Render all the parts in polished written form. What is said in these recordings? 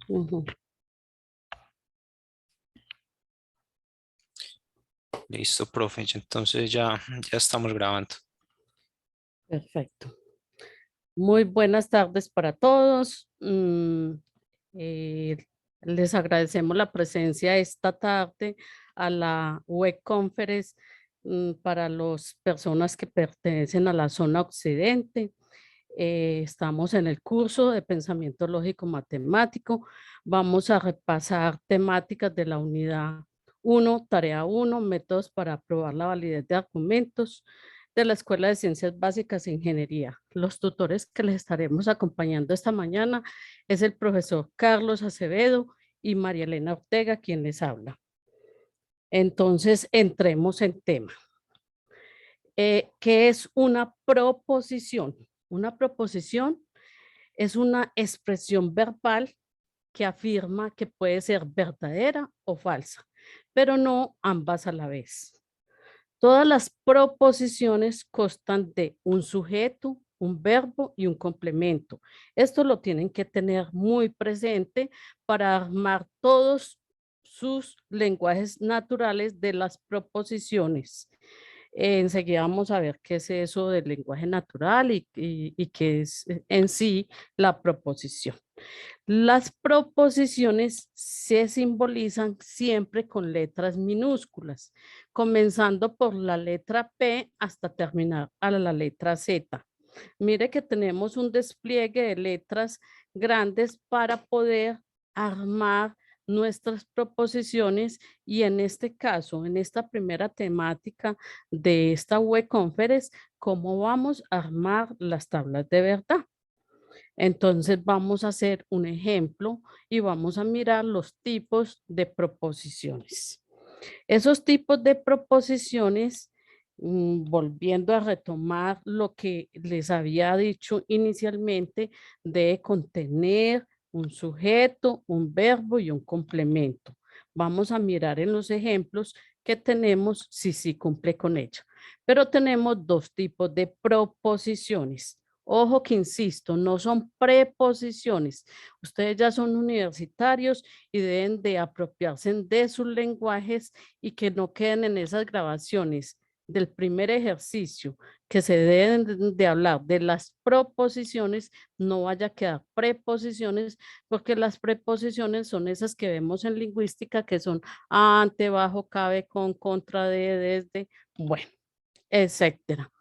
Ujú. Listo, profe. Entonces ya estamos grabando. Perfecto. Muy buenas tardes para todos. Eh, Les agradecemos la presencia esta tarde a la web conference para las personas que pertenecen a la zona occidente. Estamos en el curso de pensamiento lógico matemático. Vamos a repasar temáticas de la unidad 1, tarea 1, métodos para probar la validez de argumentos de la Escuela de Ciencias Básicas e Ingeniería. Los tutores que les estaremos acompañando esta mañana es el profesor Carlos Acevedo y María Elena Ortega, quien les habla. Entonces, entremos en tema. ¿Qué es una proposición? Una proposición es una expresión verbal que afirma que puede ser verdadera o falsa, pero no ambas a la vez. Todas las proposiciones constan de un sujeto, un verbo y un complemento. Esto lo tienen que tener muy presente para armar todos sus lenguajes naturales de las proposiciones. Enseguida vamos a ver qué es eso del lenguaje natural y qué es en sí la proposición. Las proposiciones se simbolizan siempre con letras minúsculas, comenzando por la letra P hasta terminar a la letra Z. Mire que tenemos un despliegue de letras grandes para poder armar nuestras proposiciones y en este caso, en esta primera temática de esta web conference, cómo vamos a armar las tablas de verdad. Entonces vamos a hacer un ejemplo y vamos a mirar los tipos de proposiciones. Esos tipos de proposiciones, volviendo a retomar lo que les había dicho inicialmente, de contener un sujeto, un verbo y un complemento. Vamos a mirar en los ejemplos que tenemos si sí cumple con ella. Pero tenemos dos tipos de proposiciones. Ojo que insisto, no son preposiciones. Ustedes ya son universitarios y deben de apropiarse de sus lenguajes y que no queden en esas grabaciones del primer ejercicio que se deben de hablar de las proposiciones, no vaya a quedar preposiciones, porque las preposiciones son esas que vemos en lingüística que son ante, bajo, cabe, con, contra, de, desde, bueno, etcétera.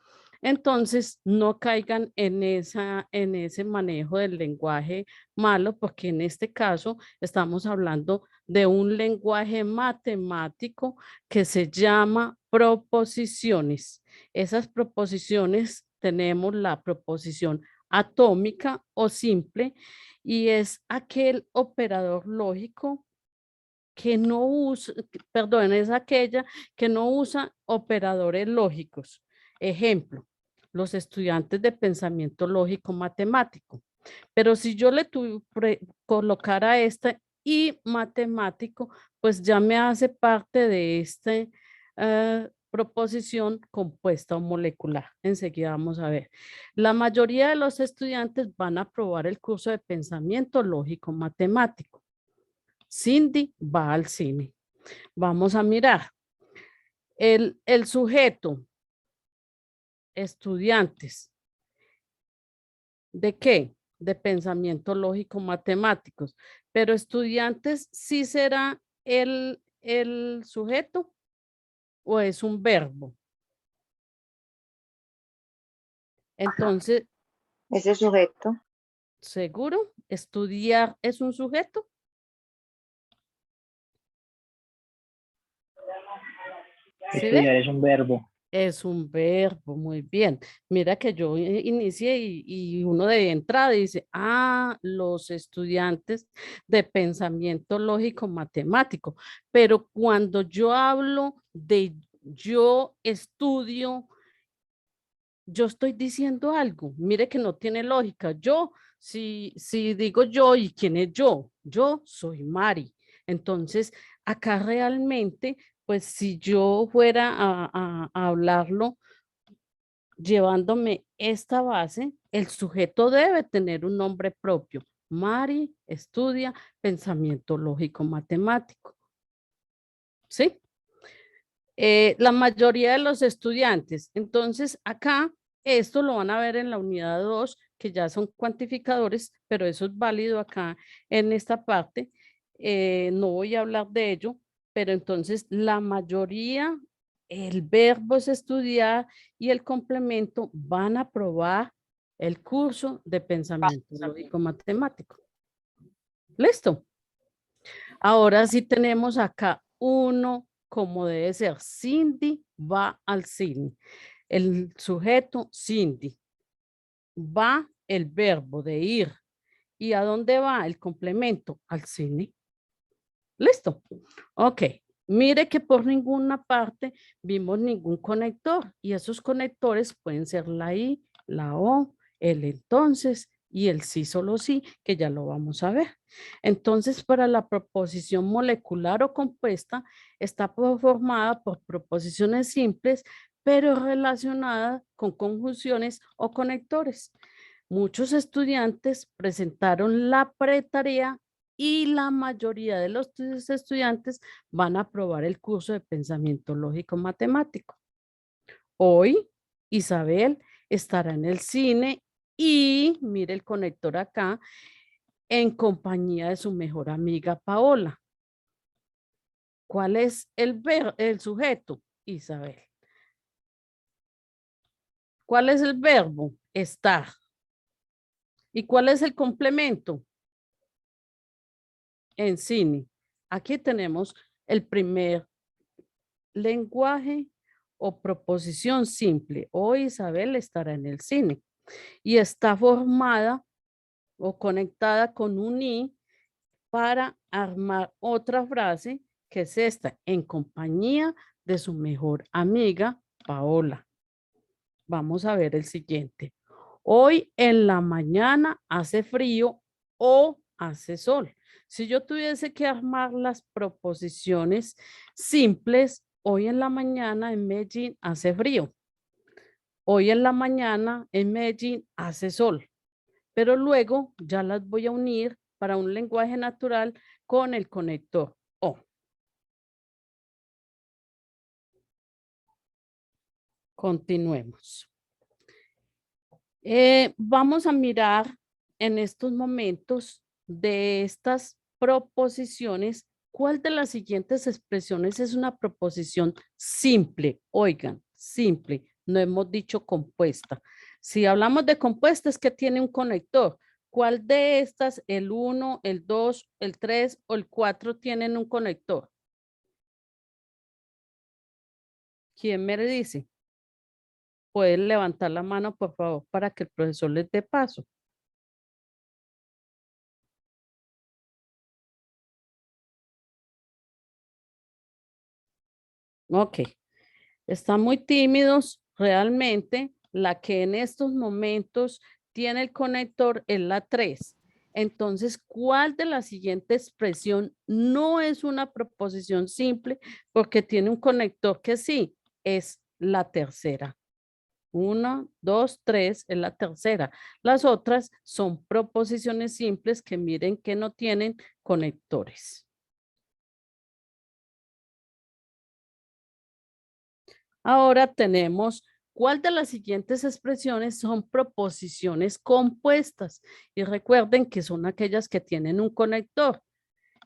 Entonces, no caigan en ese manejo del lenguaje malo, porque en este caso estamos hablando de un lenguaje matemático que se llama proposiciones. Esas proposiciones tenemos la proposición atómica o simple y es aquel operador lógico que no usa, perdón, es aquella que no usa operadores lógicos. Ejemplo, los estudiantes de pensamiento lógico matemático. Pero si yo le colocara esta y matemático, pues ya me hace parte de esta proposición compuesta o molecular. Enseguida vamos a ver. La mayoría de los estudiantes van a aprobar el curso de pensamiento lógico matemático. Cindy va al cine. Vamos a mirar. El sujeto, estudiantes, ¿de qué? De pensamiento lógico matemáticos. Pero estudiantes, ¿sí será el sujeto o es un verbo? Entonces, Ese sujeto. ¿seguro? ¿Estudiar es un sujeto? ¿Sí ve? Estudiar es un verbo. Es un verbo, muy bien. Mira que yo inicié y uno de entrada dice, los estudiantes de pensamiento lógico matemático. Pero cuando yo hablo de yo estudio, yo estoy diciendo algo. Mire que no tiene lógica. Si digo yo, ¿y quién es yo? Yo soy Mari. Entonces, acá realmente, pues si yo fuera a hablarlo llevándome esta base, el sujeto debe tener un nombre propio. Mari estudia pensamiento lógico matemático. ¿Sí? La mayoría de los estudiantes. Entonces, acá, esto lo van a ver en la unidad 2, que ya son cuantificadores, pero eso es válido acá en esta parte. No voy a hablar de ello, pero entonces la mayoría, el verbo es estudiar y el complemento van a probar el curso de pensamiento lógico matemático. ¿Listo? Ahora sí tenemos acá uno como debe ser. Cindy va al cine. El sujeto, Cindy. Va el verbo de ir. ¿Y a dónde va el complemento? Al cine. ¿Listo? Ok. Mire que por ninguna parte vimos ningún conector y esos conectores pueden ser la I, la O, el entonces y el sí, solo sí, que ya lo vamos a ver. Entonces, para la proposición molecular o compuesta, está formada por proposiciones simples, pero relacionadas con conjunciones o conectores. Muchos estudiantes presentaron la pretarea y la mayoría de los estudiantes van a aprobar el curso de pensamiento lógico matemático. Hoy, Isabel estará en el cine y mire el conector acá, en compañía de su mejor amiga Paola. ¿Cuál es el sujeto? Isabel. ¿Cuál es el verbo? Estar. ¿Y cuál es el complemento? En cine. Aquí tenemos el primer lenguaje o proposición simple. Hoy Isabel estará en el cine y está formada o conectada con un i para armar otra frase que es esta, en compañía de su mejor amiga Paola. Vamos a ver el siguiente. Hoy en la mañana hace frío o hace sol. Si yo tuviese que armar las proposiciones simples, hoy en la mañana en Medellín hace frío. Hoy en la mañana en Medellín hace sol. Pero luego ya las voy a unir para un lenguaje natural con el conector O. Continuemos. Vamos a mirar en estos momentos de estas proposiciones, ¿cuál de las siguientes expresiones es una proposición simple? Oigan, simple, no hemos dicho compuesta. Si hablamos de compuesta es que tiene un conector. ¿Cuál de estas, el 1, el 2, el 3 o el 4 tienen un conector? ¿Quién me dice? Pueden levantar la mano, por favor, para que el profesor les dé paso. Ok, están muy tímidos. Realmente la que en estos momentos tiene el conector es la 3. Entonces, ¿cuál de la siguiente expresión no es una proposición simple porque tiene un conector que sí? Es la tercera. 1, 2, 3 es la tercera. Las otras son proposiciones simples que miren que no tienen conectores. Ahora tenemos, ¿cuál de las siguientes expresiones son proposiciones compuestas? Y recuerden que son aquellas que tienen un conector.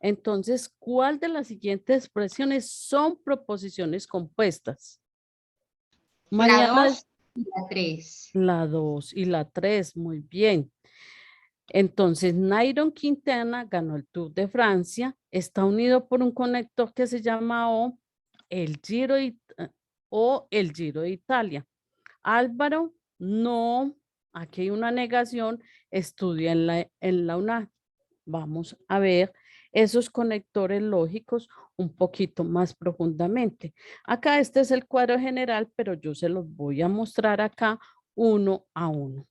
Entonces, ¿cuál de las siguientes expresiones son proposiciones compuestas? Mañana La 2 y la 3. La 2 y la 3, muy bien. Entonces, Nairo Quintana ganó el Tour de Francia, está unido por un conector que se llama el Giro de Italia. Álvaro, no, aquí hay una negación, estudia en la UNAM. Vamos a ver esos conectores lógicos un poquito más profundamente. Acá este es el cuadro general, pero yo se los voy a mostrar acá uno a uno.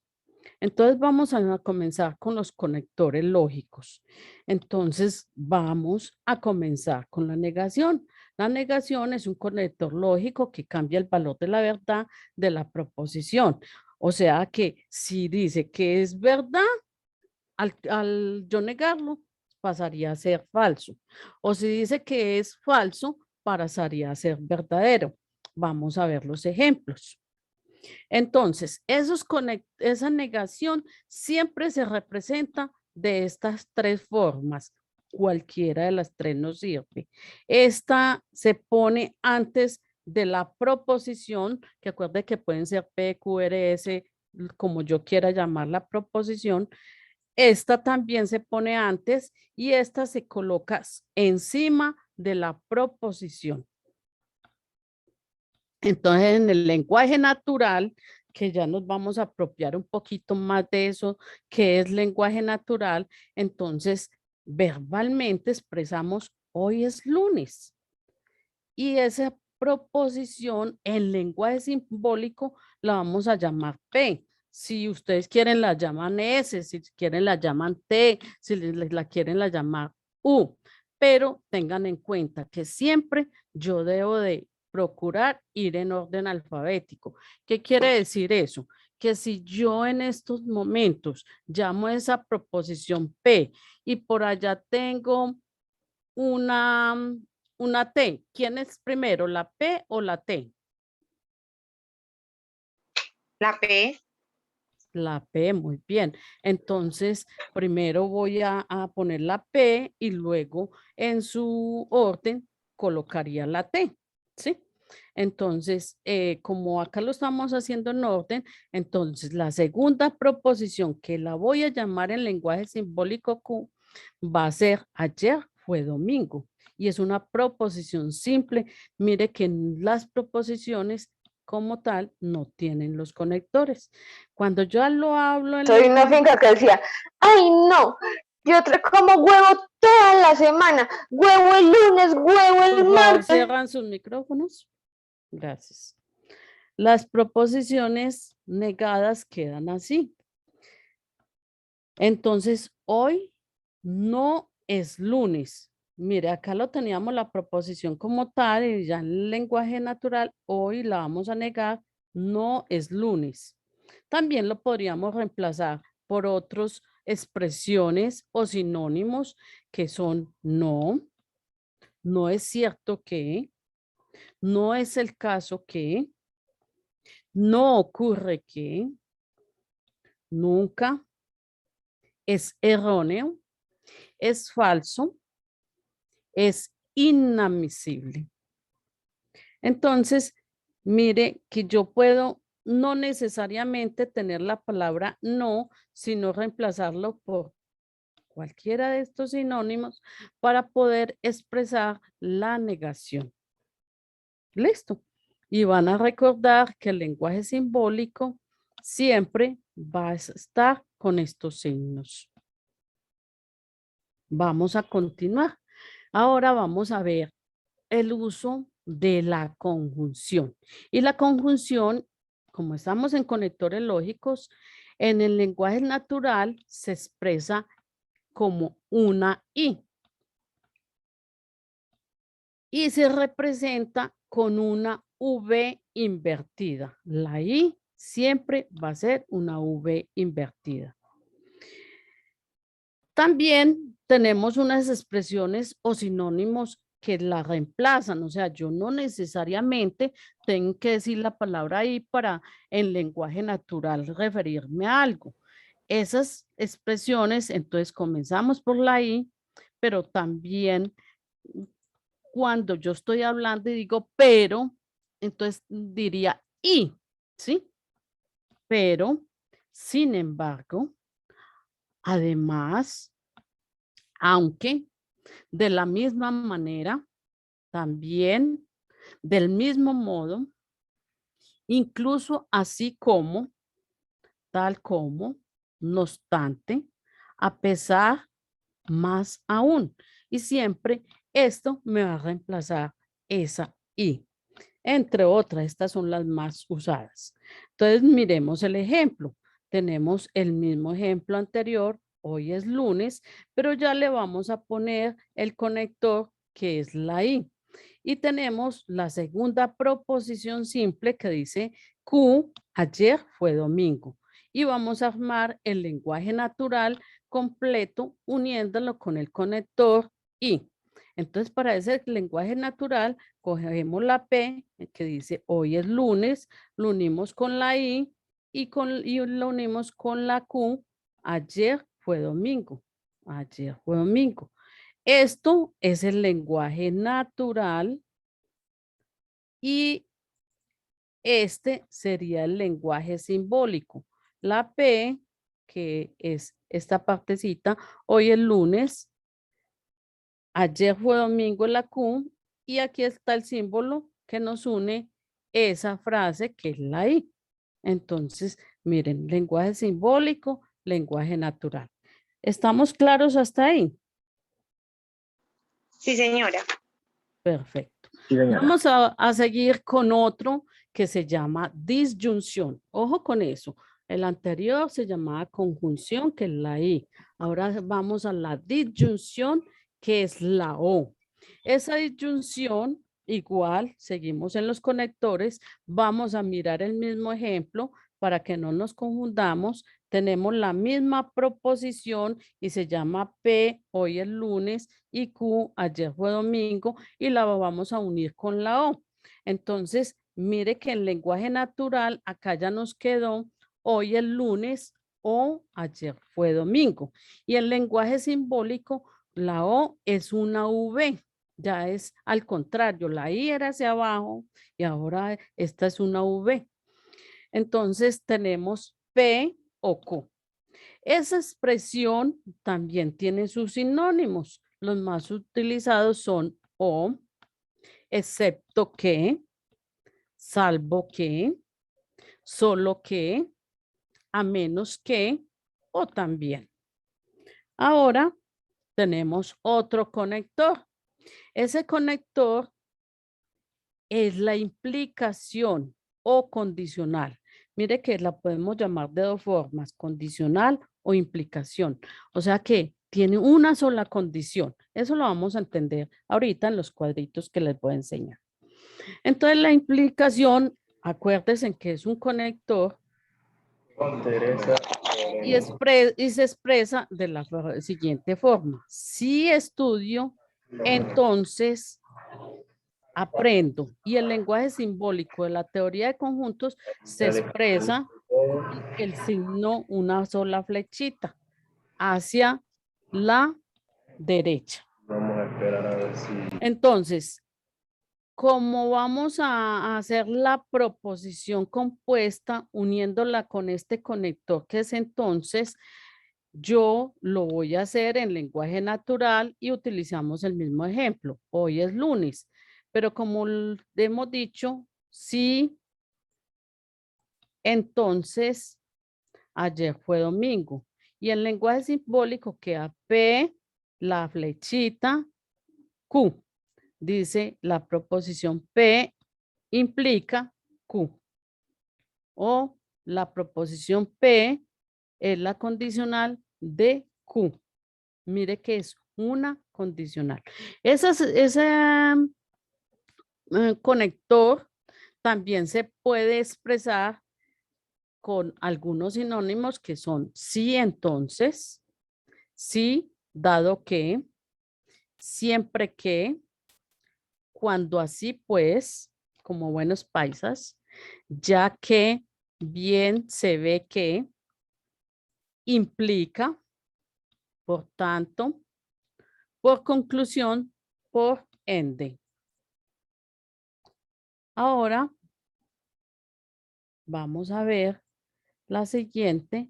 Entonces vamos a comenzar con los conectores lógicos. Entonces vamos a comenzar con la negación. La negación es un conector lógico que cambia el valor de la verdad de la proposición. O sea que si dice que es verdad, al yo negarlo, pasaría a ser falso. O si dice que es falso, pasaría a ser verdadero. Vamos a ver los ejemplos. Entonces, esa negación siempre se representa de estas tres formas. Cualquiera de las tres nos sirve. Esta se pone antes de la proposición, que acuerde que pueden ser P, Q, R, S, como yo quiera llamar la proposición. Esta también se pone antes y esta se coloca encima de la proposición. Entonces, en el lenguaje natural, que ya nos vamos a apropiar un poquito más de eso, que es lenguaje natural, entonces verbalmente expresamos hoy es lunes. Y esa proposición en lenguaje simbólico la vamos a llamar P. Si ustedes quieren la llaman S, si quieren la llaman T, si la quieren la llamar U. Pero tengan en cuenta que siempre yo debo de procurar ir en orden alfabético. ¿Qué quiere decir eso? Que si yo en estos momentos llamo esa proposición P y por allá tengo una T, ¿quién es primero, la P o la T? La P. La P, muy bien. Entonces, primero voy a poner la P y luego en su orden colocaría la T, ¿sí? Entonces, como acá lo estamos haciendo en orden, entonces la segunda proposición que la voy a llamar en lenguaje simbólico Q va a ser ayer fue domingo. Y es una proposición simple. Mire que en las proposiciones como tal no tienen los conectores. Cuando yo lo hablo en Soy una lenguaje, finca que decía, ay no, yo como huevo toda la semana, huevo el lunes, huevo por el favor, martes. cierran sus micrófonos. Gracias. Las proposiciones negadas quedan así. Entonces, hoy no es lunes. Mire, acá lo teníamos la proposición como tal y ya en el lenguaje natural, hoy la vamos a negar, no es lunes. También lo podríamos reemplazar por otras expresiones o sinónimos que son no, no es cierto que, no es el caso que, no ocurre que, nunca, es erróneo, es falso, es inadmisible. Entonces, mire que yo puedo no necesariamente tener la palabra no, sino reemplazarlo por cualquiera de estos sinónimos para poder expresar la negación. Listo. Y van a recordar que el lenguaje simbólico siempre va a estar con estos signos. Vamos a continuar. Ahora vamos a ver el uso de la conjunción. Y la conjunción, como estamos en conectores lógicos, en el lenguaje natural se expresa como una I. Y se representa con una V invertida. La I siempre va a ser una V invertida. También tenemos unas expresiones o sinónimos que la reemplazan, o sea, yo no necesariamente tengo que decir la palabra I para en lenguaje natural referirme a algo. Esas expresiones, entonces comenzamos por la I, pero también cuando yo estoy hablando y digo pero, entonces diría y, ¿sí? Pero, sin embargo, además, aunque, de la misma manera, también, del mismo modo, incluso así como, tal como, no obstante, a pesar, más aún. Y siempre esto me va a reemplazar esa I. Entre otras, estas son las más usadas. Entonces, miremos el ejemplo. Tenemos el mismo ejemplo anterior. Hoy es lunes, pero ya le vamos a poner el conector que es la I. Y tenemos la segunda proposición simple que dice Q, ayer fue domingo. Y vamos a armar el lenguaje natural completo uniéndolo con el conector y. Entonces, para ese lenguaje natural, cogemos la P, que dice hoy es lunes, lo unimos con la I y lo unimos con la Q, ayer fue domingo. Ayer fue domingo. Esto es el lenguaje natural y este sería el lenguaje simbólico. La P, que es esta partecita, hoy es lunes, ayer fue domingo la Q y aquí está el símbolo que nos une esa frase que es la I. Entonces, miren, lenguaje simbólico, lenguaje natural. ¿Estamos claros hasta ahí? Sí, señora. Perfecto. Sí, señora. Vamos a seguir con otro que se llama disyunción. Ojo con eso. El anterior se llamaba conjunción, que es la I. Ahora vamos a la disyunción, que es la O. Esa disyunción, igual, seguimos en los conectores. Vamos a mirar el mismo ejemplo para que no nos confundamos. Tenemos la misma proposición y se llama P, hoy es lunes, y Q, ayer fue domingo, y la vamos a unir con la O. Entonces, mire que el lenguaje natural acá ya nos quedó hoy es lunes o ayer fue domingo. Y el lenguaje simbólico, la O es una V, ya es al contrario, la I era hacia abajo y ahora esta es una V. Entonces tenemos P o Q. Esa expresión también tiene sus sinónimos. Los más utilizados son o, excepto que, salvo que, solo que, a menos que o también. Ahora tenemos otro conector. Ese conector es la implicación o condicional. Mire que la podemos llamar de dos formas, condicional o implicación. O sea que tiene una sola condición. Eso lo vamos a entender ahorita en los cuadritos que les voy a enseñar. Entonces la implicación, acuérdense que es un conector y se expresa de la siguiente forma. Si estudio, entonces aprendo. Y el lenguaje simbólico de la teoría de conjuntos se expresa con el signo, una sola flechita hacia la derecha. Vamos a esperar a ver si... Entonces, como vamos a hacer la proposición compuesta uniéndola con este conector que es entonces, yo lo voy a hacer en lenguaje natural y utilizamos el mismo ejemplo. Hoy es lunes, pero como hemos dicho, sí, entonces ayer fue domingo. Y el lenguaje simbólico queda P, la flechita, Q. Dice la proposición P implica Q. O la proposición P es la condicional de Q. Mire que es una condicional. Ese conector también se puede expresar con algunos sinónimos que son sí, entonces, sí, dado que, siempre que, cuando así pues, como buenos paisas, ya que, bien se ve que, implica, por tanto, por conclusión, por ende. Ahora vamos a ver la siguiente,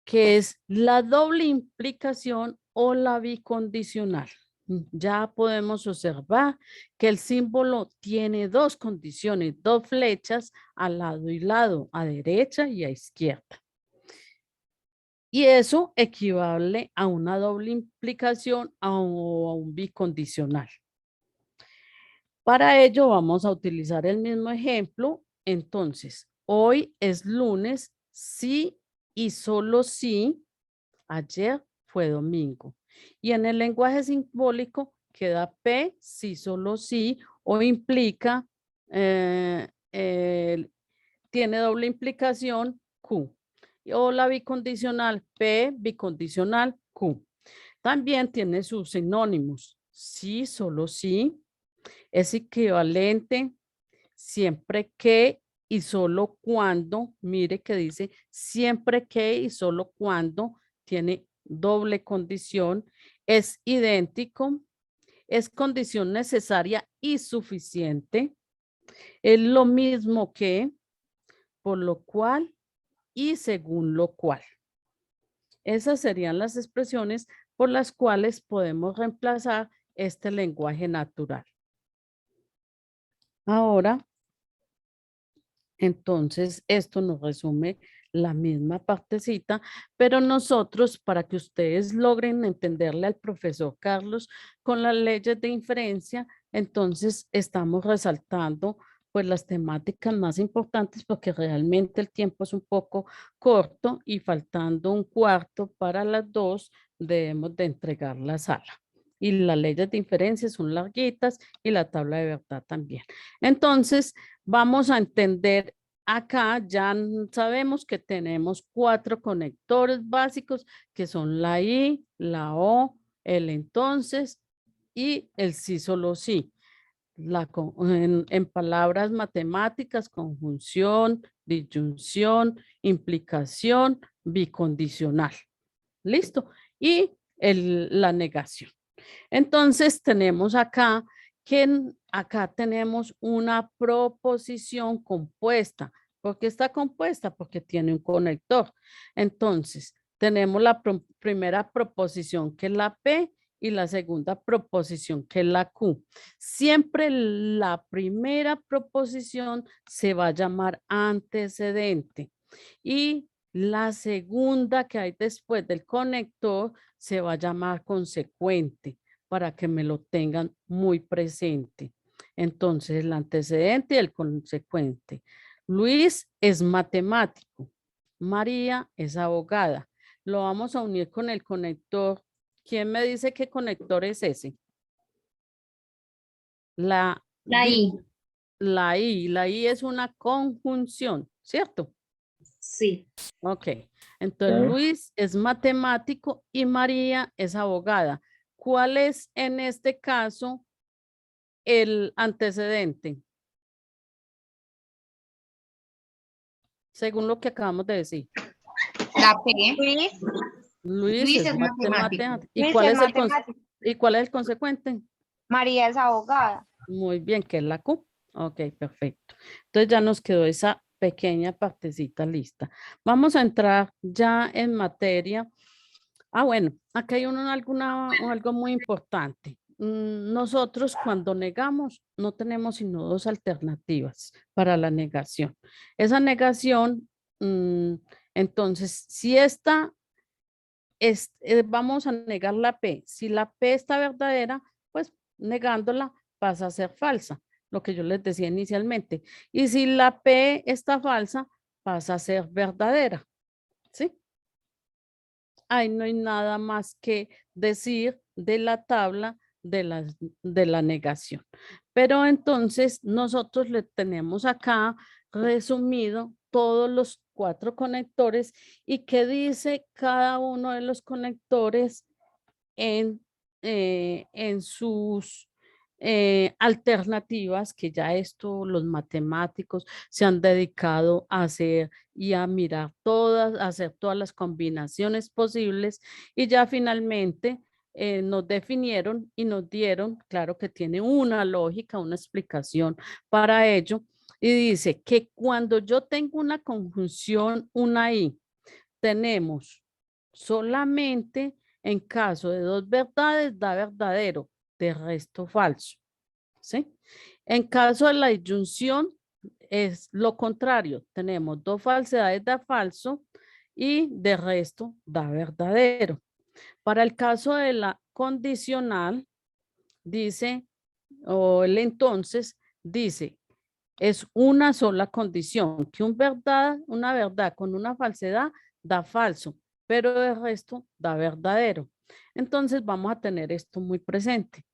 que es la doble implicación o la bicondicional. Ya podemos observar que el símbolo tiene dos condiciones, dos flechas al lado y lado, a derecha y a izquierda. Y eso equivale a una doble implicación o a un bicondicional. Para ello vamos a utilizar el mismo ejemplo. Entonces, hoy es lunes, sí y solo sí, ayer fue domingo. Y en el lenguaje simbólico queda P, sí, solo sí, o implica, tiene doble implicación Q. o la bicondicional P, bicondicional Q. También tiene sus sinónimos. Sí, solo sí. Es equivalente siempre que y solo cuando. Mire que dice siempre que y solo cuando. Tiene doble condición. Es idéntico. Es condición necesaria y suficiente. Es lo mismo que, por lo cual y según lo cual. Esas serían las expresiones por las cuales podemos reemplazar este lenguaje natural. Ahora, entonces, esto nos resume la misma partecita, pero nosotros, para que ustedes logren entenderle al profesor Carlos con las leyes de inferencia, entonces estamos resaltando pues las temáticas más importantes porque realmente el tiempo es un poco corto y faltando un cuarto para las 2 debemos de entregar la sala. Y las leyes de inferencia son larguitas y la tabla de verdad también. Entonces, vamos a entender acá, ya sabemos que tenemos 4 conectores básicos que son la I, la O, el entonces y el sí, solo sí. En palabras matemáticas, conjunción, disyunción, implicación, bicondicional. ¿Listo? Y la negación. Entonces tenemos acá que acá tenemos una proposición compuesta. ¿Por qué está compuesta? Porque tiene un conector. Entonces tenemos la primera proposición que es la P y la segunda proposición que es la Q. Siempre la primera proposición se va a llamar antecedente y la segunda que hay después del conector se va a llamar consecuente para que me lo tengan muy presente. Entonces, el antecedente y el consecuente. Luis es matemático. María es abogada. Lo vamos a unir con el conector. ¿Quién me dice qué conector es ese? La I. La I. La I es una conjunción, ¿cierto? Sí. Ok, entonces Ok. Luis es matemático y María es abogada. ¿Cuál es en este caso el antecedente? Según lo que acabamos de decir. La P. Luis es es matemático. ¿Y Luis cuál es es matemático. ¿y cuál es el consecuente? María es abogada. Muy bien, que es la Q. Ok, perfecto. Entonces ya nos quedó esa pequeña partecita lista. Vamos a entrar ya en materia. Bueno, acá hay algo muy importante. Nosotros cuando negamos no tenemos sino 2 alternativas para la negación. Esa negación, entonces, si esta vamos a negar la P. Si la P está verdadera, pues negándola pasa a ser falsa, lo que yo les decía inicialmente. Y si la P está falsa, pasa a ser verdadera. ¿Sí? Ahí no hay nada más que decir de la tabla de la negación. Pero entonces nosotros le tenemos acá resumido todos los 4 conectores y qué dice cada uno de los conectores en sus alternativas, que ya esto los matemáticos se han dedicado a hacer y a mirar todas, a hacer todas las combinaciones posibles y ya finalmente nos definieron y nos dieron, claro que tiene una lógica, una explicación para ello y dice que cuando yo tengo una conjunción, una I, tenemos solamente en caso de 2 verdades da verdadero, de resto falso. ¿Sí? En caso de la disyunción es lo contrario, tenemos 2 falsedades da falso y de resto da verdadero. Para el caso de la condicional, dice, o el entonces, dice, es una sola condición, que una verdad con una falsedad da falso, pero el resto da verdadero. Entonces vamos a tener esto muy presente.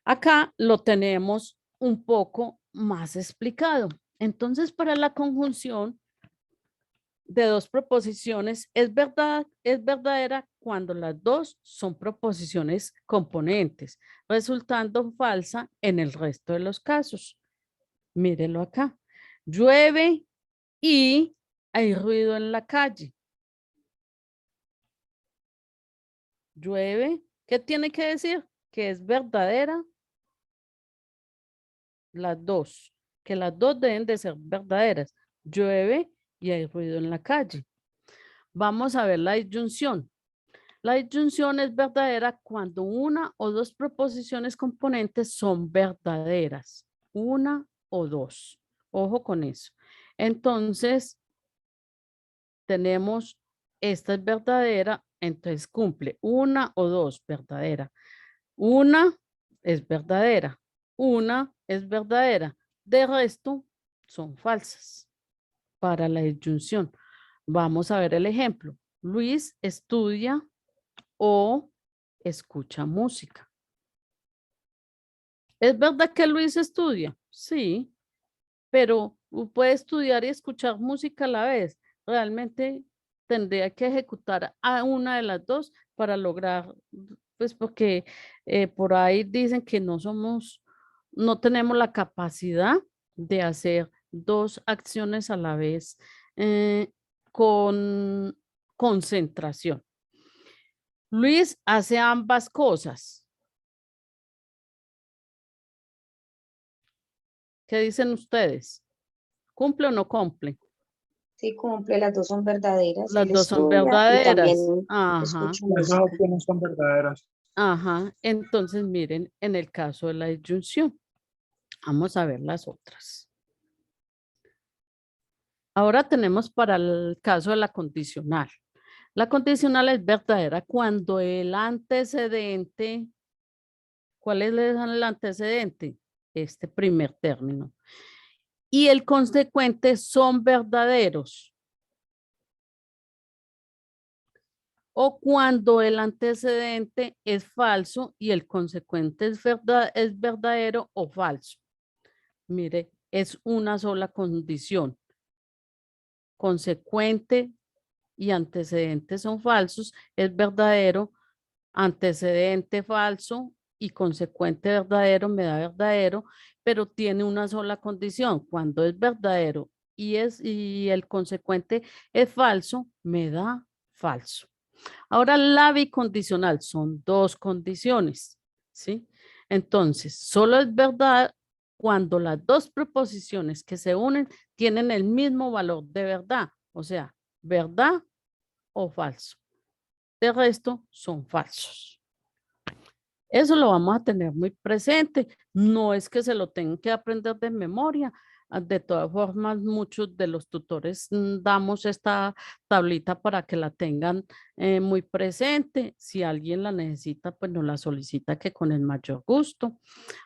Acá lo tenemos un poco más explicado. Entonces para la conjunción, de dos proposiciones es verdadera cuando las dos son proposiciones componentes, resultando falsa en el resto de los casos. Mírenlo acá. Llueve y hay ruido en la calle. Llueve. ¿Qué tiene que decir? Que es verdadera las dos. Que las dos deben de ser verdaderas. Llueve y hay ruido en la calle. Vamos a ver la disyunción. La disyunción es verdadera cuando una o dos proposiciones componentes son verdaderas. Una o dos. Ojo con eso. Entonces, tenemos, esta es verdadera, entonces cumple una o dos, verdadera. Una es verdadera, una es verdadera. De resto, son falsas para la disyunción. Vamos a ver el ejemplo. Luis estudia o escucha música. ¿Es verdad que Luis estudia? Sí, pero puede estudiar y escuchar música a la vez. Realmente tendría que ejecutar a una de las dos para lograr, pues porque por ahí dicen que no tenemos la capacidad de hacer dos acciones a la vez con concentración. Luis hace ambas cosas. ¿Qué dicen ustedes? ¿Cumple o no cumple? Sí cumple, las dos son verdaderas. Las Él dos son estudia y también verdaderas. Ajá, escucha Esas música. opciones son verdaderas. ajá. Entonces, miren, en el caso de la disyunción, vamos a ver las otras. Ahora tenemos para el caso de la condicional. La condicional es verdadera cuando el antecedente, ¿cuál es el antecedente? Este primer término. Y el consecuente son verdaderos. O cuando el antecedente es falso y el consecuente es verdadero o falso. Mire, es una sola condición. Consecuente y antecedente son falsos, es verdadero, antecedente falso y consecuente verdadero me da verdadero, pero tiene una sola condición. Cuando es verdadero y el consecuente es falso, me da falso. Ahora la bicondicional son dos condiciones, ¿sí? Entonces, solo es verdad cuando las dos proposiciones que se unen tienen el mismo valor de verdad, o sea, verdad o falso. De resto, son falsos. Eso lo vamos a tener muy presente. No es que se lo tengan que aprender de memoria. De todas formas, muchos de los tutores damos esta tablita para que la tengan muy presente. Si alguien la necesita, pues nos la solicita que con el mayor gusto.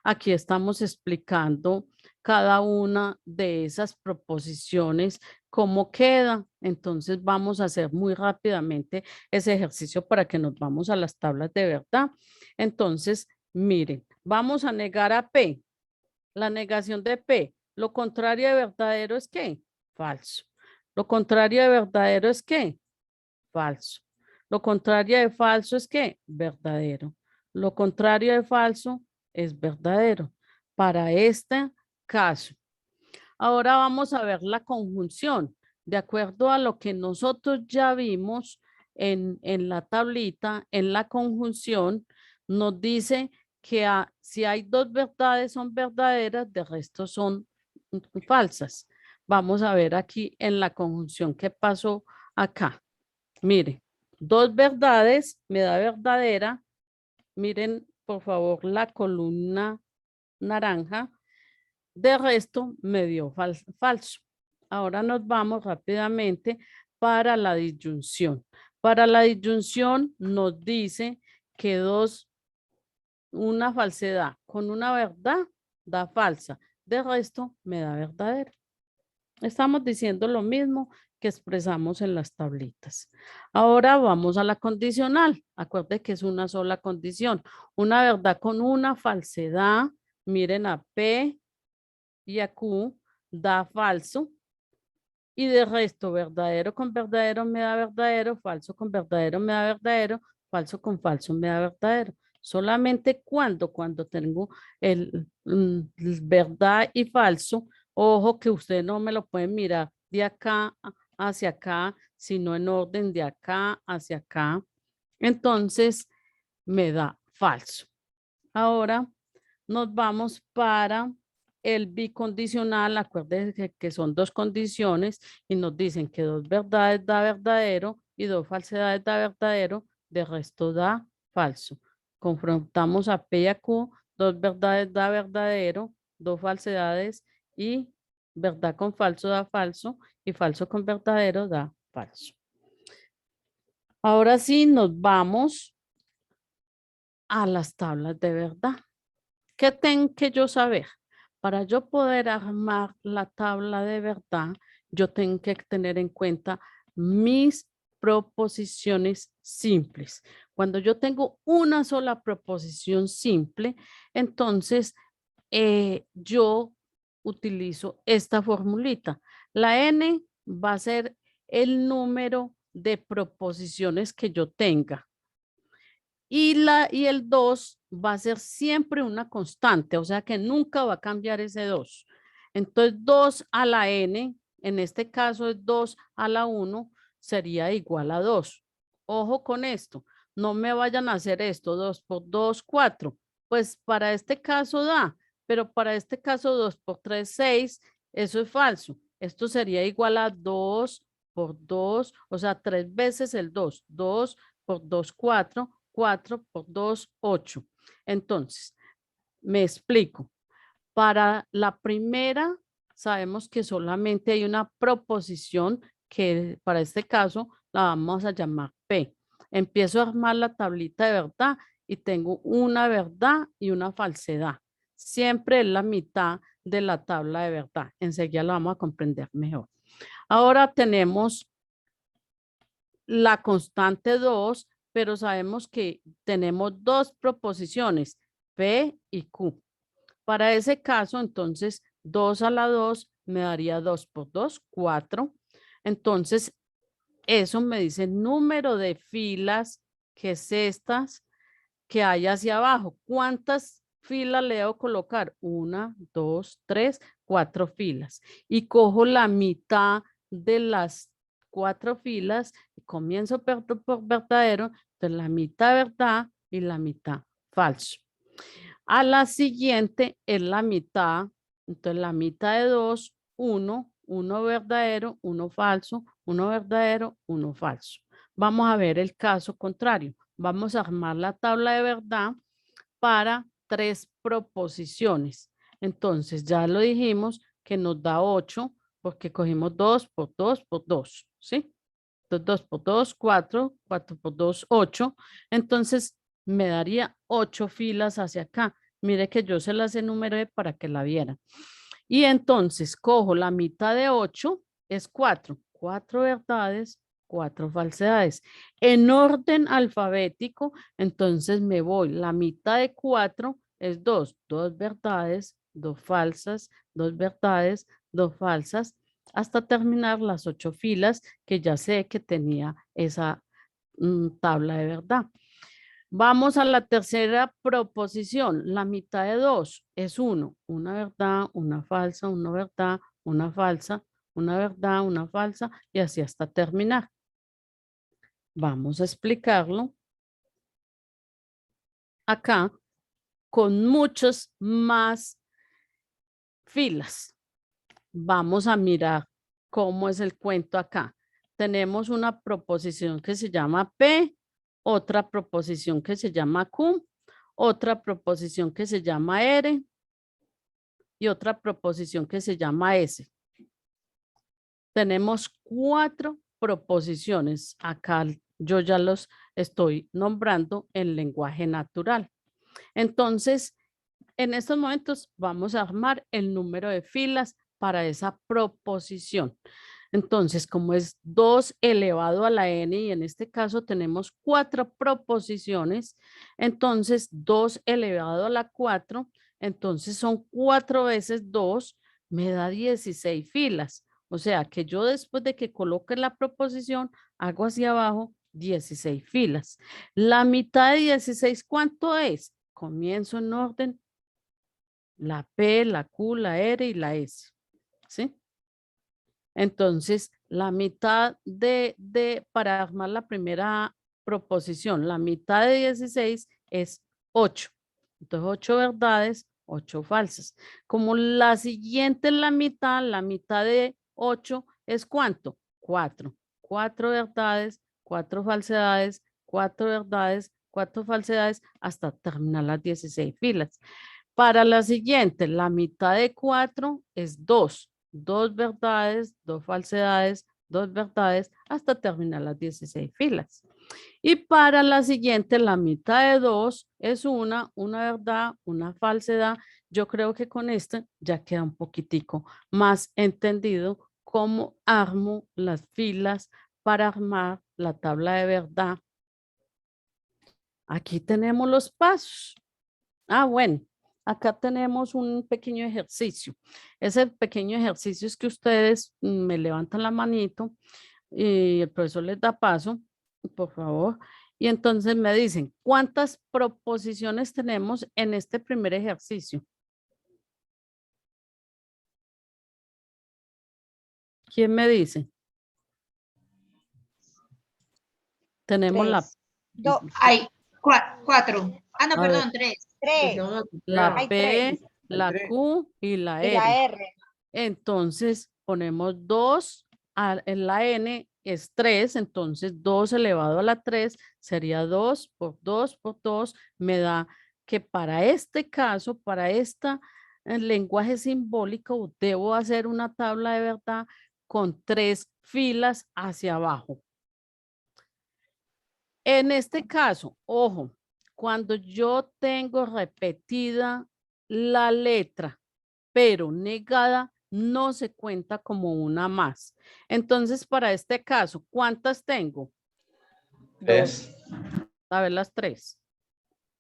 Aquí estamos explicando cada una de esas proposiciones, cómo queda. Entonces vamos a hacer muy rápidamente ese ejercicio para que nos vamos a las tablas de verdad. Entonces, miren, vamos a negar a P. La negación de P. Lo contrario de verdadero es ¿qué? Falso. Lo contrario de verdadero es ¿qué? Falso. Lo contrario de falso es ¿qué? Verdadero. Lo contrario de falso es verdadero. Para este caso. Ahora vamos a ver la conjunción. De acuerdo a lo que nosotros ya vimos en la tablita, en la conjunción, nos dice que si hay dos verdades son verdaderas, de resto son falsas. Vamos a ver aquí en la conjunción qué pasó acá. Mire, dos verdades me da verdadera. Miren, por favor, la columna naranja. De resto, me dio falso. Ahora nos vamos rápidamente para la disyunción. Para la disyunción nos dice que una falsedad con una verdad da falsa. De resto, me da verdadera. Estamos diciendo lo mismo que expresamos en las tablitas. Ahora vamos a la condicional. Acuérdense que es una sola condición. Una verdad con una falsedad. Miren a P y a Q da falso. Y de resto, verdadero con verdadero me da verdadero, falso con verdadero me da verdadero, falso con falso me da verdadero. Solamente cuando tengo el verdad y falso, ojo que ustedes no me lo pueden mirar de acá hacia acá, sino en orden de acá hacia acá. Entonces me da falso. Ahora nos vamos para el bicondicional. Acuérdense que son dos condiciones y nos dicen que dos verdades da verdadero y dos falsedades da verdadero, de resto da falso. Confrontamos a P y a Q, dos verdades da verdadero, dos falsedades y verdad con falso da falso y falso con verdadero da falso. Ahora sí nos vamos a las tablas de verdad. ¿Qué tengo que yo saber? Para yo poder armar la tabla de verdad, yo tengo que tener en cuenta mis proposiciones simples. Cuando yo tengo una sola proposición simple, entonces yo utilizo esta formulita. La n va a ser el número de proposiciones que yo tenga. Y el 2 va a ser siempre una constante, o sea que nunca va a cambiar ese 2. Entonces 2 a la n, en este caso es 2 a la 1, sería igual a 2. Ojo con esto, no me vayan a hacer esto, 2 por 2, 4. Pues para este caso da, pero para este caso 2 por 3, 6, eso es falso. Esto sería igual a 2 por 2, o sea, 3 veces el 2. 2 por 2, 4. 4 por 2, 8. Entonces, me explico. Para la primera, sabemos que solamente hay una proposición que para este caso la vamos a llamar P. Empiezo a armar la tablita de verdad y tengo una verdad y una falsedad. Siempre es la mitad de la tabla de verdad. Enseguida la vamos a comprender mejor. Ahora tenemos la constante 2, pero sabemos que tenemos dos proposiciones, P y Q. Para ese caso, entonces, 2 a la 2 me daría 2 por 2, 4. Entonces, eso me dice el número de filas que es estas que hay hacia abajo. ¿Cuántas filas le debo colocar? 1, 2, 3, 4 filas. Y cojo la mitad de las 4 filas y comienzo por verdadero, entonces la mitad verdad y la mitad falso. A la siguiente es la mitad, entonces la mitad de 2, 1, 1 verdadero, 1 falso, 1 verdadero, 1 falso. Vamos a ver el caso contrario. Vamos a armar la tabla de verdad para 3 proposiciones. Entonces ya lo dijimos que nos da 8 porque cogimos 2 por 2 por 2, ¿sí? Entonces 2 por 2, 4, 4 por 2, 8. Entonces me daría 8 filas hacia acá. Mire que yo se las enumeré para que la vieran. Y entonces cojo la mitad de 8, es 4. 4 verdades, 4 falsedades. En orden alfabético, entonces me voy. La mitad de 4 es 2. 2 verdades, 2 falsas, 2 verdades, 2 falsas, hasta terminar las 8 filas que ya sé que tenía esa tabla de verdad. Vamos a la tercera proposición. La mitad de 2 es 1. Una verdad, una falsa, una verdad, una falsa, una verdad, una falsa y así hasta terminar. Vamos a explicarlo acá con muchas más filas. Vamos a mirar cómo es el cuento acá. Tenemos una proposición que se llama P, otra proposición que se llama Q, otra proposición que se llama R y otra proposición que se llama S. Tenemos 4 proposiciones. Acá yo ya los estoy nombrando en lenguaje natural. Entonces, en estos momentos vamos a armar el número de filas para esa proposición. Entonces, como es 2 elevado a la n y en este caso tenemos 4 proposiciones, entonces 2 elevado a la 4, entonces son 4 veces 2, me da 16 filas. O sea, que yo después de que coloque la proposición, hago hacia abajo 16 filas. La mitad de 16, ¿cuánto es? Comienzo en orden. La P, la Q, la R y la S. ¿Sí? Entonces, la mitad para armar la primera proposición, la mitad de 16 es 8. Entonces, 8 verdades, 8 falsas. Como la siguiente es la mitad de 8 es ¿cuánto? 4. 4 verdades, 4 falsedades, 4 verdades, 4 falsedades, hasta terminar las 16 filas. Para la siguiente, la mitad de 4 es 2. 2 verdades, 2 falsedades, 2 verdades, hasta terminar las 16 filas. Y para la siguiente, la mitad de 2 es una verdad, una falsedad. Yo creo que con esta ya queda un poquitico más entendido cómo armo las filas para armar la tabla de verdad. Aquí tenemos los pasos. Bueno, acá tenemos un pequeño ejercicio. Ese pequeño ejercicio es que ustedes me levantan la manito y el profesor les da paso, por favor. Y entonces me dicen, ¿cuántas proposiciones tenemos en este primer ejercicio? ¿Quién me dice? Tenemos Hay 4. Ah, no, A ver. perdón, 3. la Hay P, tres. la Q y la Y R. la R. Entonces ponemos 2 en la N es 3, entonces 2 elevado a la 3 sería 2 por 2 por 2, me da que para este caso, para esta lenguaje simbólico, debo hacer una tabla de verdad con 3 filas hacia abajo. En este caso, ojo, cuando yo tengo repetida la letra, pero negada, no se cuenta como una más. Entonces, para este caso, ¿cuántas tengo? 2. A ver, las 3.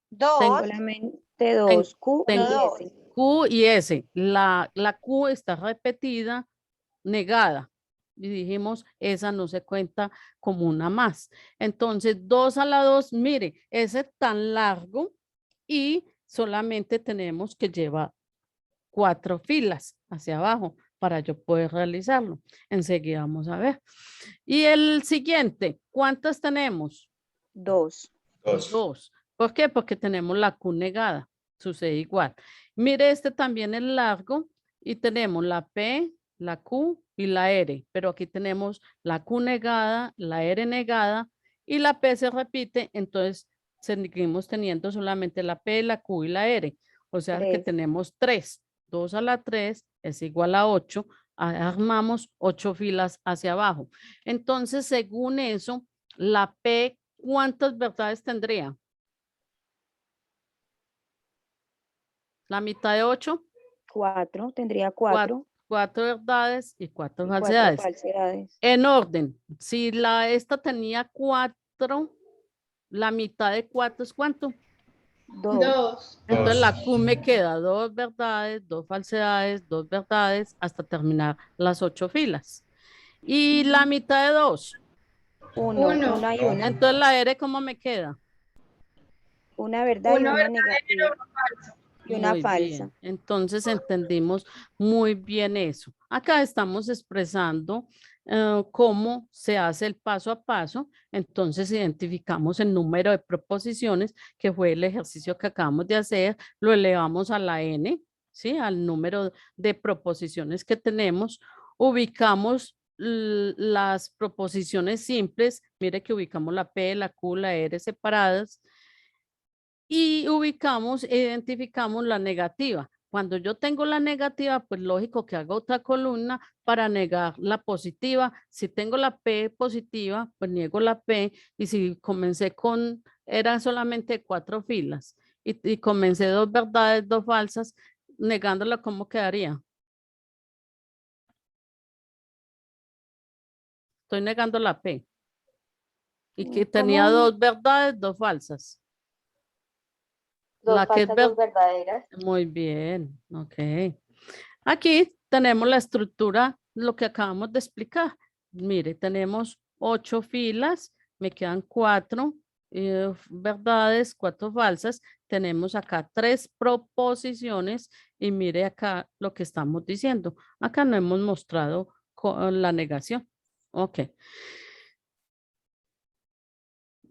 Dos. Solamente 2. Q y Dos. S. Q y S. La Q está repetida, negada. Y dijimos, esa no se cuenta como una más. Entonces, 2 a la 2, mire, ese es tan largo y solamente tenemos que llevar 4 filas hacia abajo para yo poder realizarlo. Enseguida vamos a ver. Y el siguiente, ¿cuántas tenemos? 2. 2. ¿Por qué? Porque tenemos la Q negada. Sucede igual. Mire, este también es largo y tenemos la P, la Q y la R. Pero aquí tenemos la Q negada, la R negada y la P se repite. Entonces, seguimos teniendo solamente la P, la Q y la R. O sea que 3. tenemos 3. 2 a la 3 es igual a 8. Armamos 8 filas hacia abajo. Entonces, según eso, la P, ¿cuántas verdades tendría? La mitad de 8. 4. Tendría 4. 4 verdades y 4 Y 4 falsedades. falsedades. En orden, si esta tenía 4, la mitad de 4 es ¿cuánto? 2. Entonces la Q me queda 2 verdades, 2 falsedades, 2 verdades, hasta terminar las 8 filas. Y la mitad de 2. 1. Una y una. Entonces la R, ¿cómo me queda? Una verdad y una negativa. Y una Muy falsa. bien. Entonces entendimos muy bien eso. Acá estamos expresando cómo se hace el paso a paso. Entonces identificamos el número de proposiciones, que fue el ejercicio que acabamos de hacer, lo elevamos a la N, ¿sí? Al número de proposiciones que tenemos. Ubicamos las proposiciones simples. Mire que ubicamos la P, la Q, la R separadas. Y ubicamos e identificamos la negativa. Cuando yo tengo la negativa, pues lógico que hago otra columna para negar la positiva. Si tengo la P positiva, pues niego la P. Y si comencé eran solamente 4 filas y comencé 2 verdades, 2 falsas, negándola, ¿cómo quedaría? Estoy negando la P. Y que tenía 2 verdades, 2 falsas. Dos La que es falsas, dos verdaderas. Muy bien, ok. Aquí tenemos la estructura lo que acabamos de explicar. Mire, tenemos 8 filas, me quedan 4 verdades, 4 falsas. Tenemos acá 3 proposiciones y mire acá lo que estamos diciendo. Acá no hemos mostrado la negación. Ok.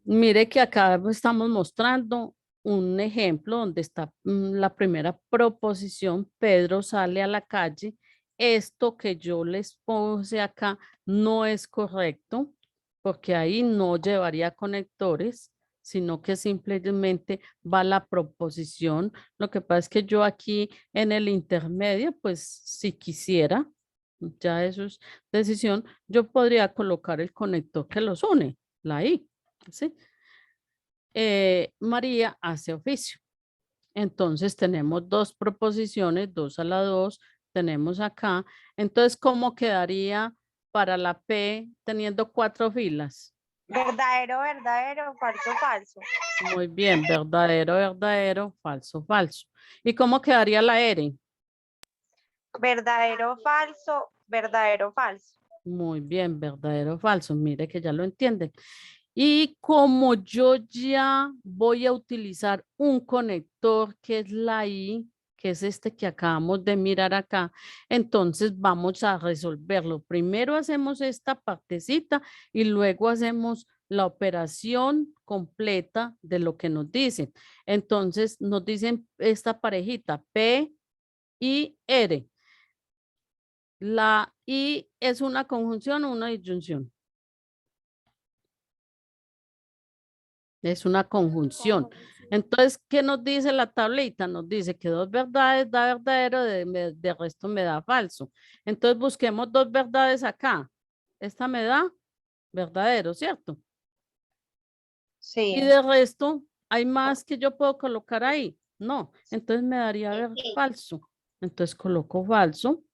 Mire que acá estamos mostrando un ejemplo donde está la primera proposición. Pedro sale a la calle. Esto que yo les puse acá no es correcto porque ahí no llevaría conectores, sino que simplemente va la proposición. Lo que pasa es que yo aquí en el intermedio, pues si quisiera, ya eso es decisión, yo podría colocar el conector que los une, la I. ¿Sí? María hace oficio. Entonces tenemos 2 proposiciones, 2 a la 2, tenemos acá. Entonces, ¿cómo quedaría para la P teniendo 4 filas? Verdadero, verdadero, falso, falso. Muy bien, verdadero, verdadero, falso, falso. ¿Y cómo quedaría la R? Verdadero, falso, verdadero, falso. Muy bien, verdadero, falso. Mire que ya lo entienden. Y como yo ya voy a utilizar un conector que es la I, que es este que acabamos de mirar acá, entonces vamos a resolverlo. Primero hacemos esta partecita y luego hacemos la operación completa de lo que nos dicen. Entonces nos dicen esta parejita P y R. La I es una conjunción o una disyunción. Es una conjunción. Entonces, ¿qué nos dice la tablita? Nos dice que 2 verdades da verdadero, de resto me da falso. Entonces, busquemos 2 verdades acá. Esta me da verdadero, ¿cierto? Sí. Y de resto, ¿hay más que yo puedo colocar ahí? No. Entonces, me daría falso. Entonces, coloco falso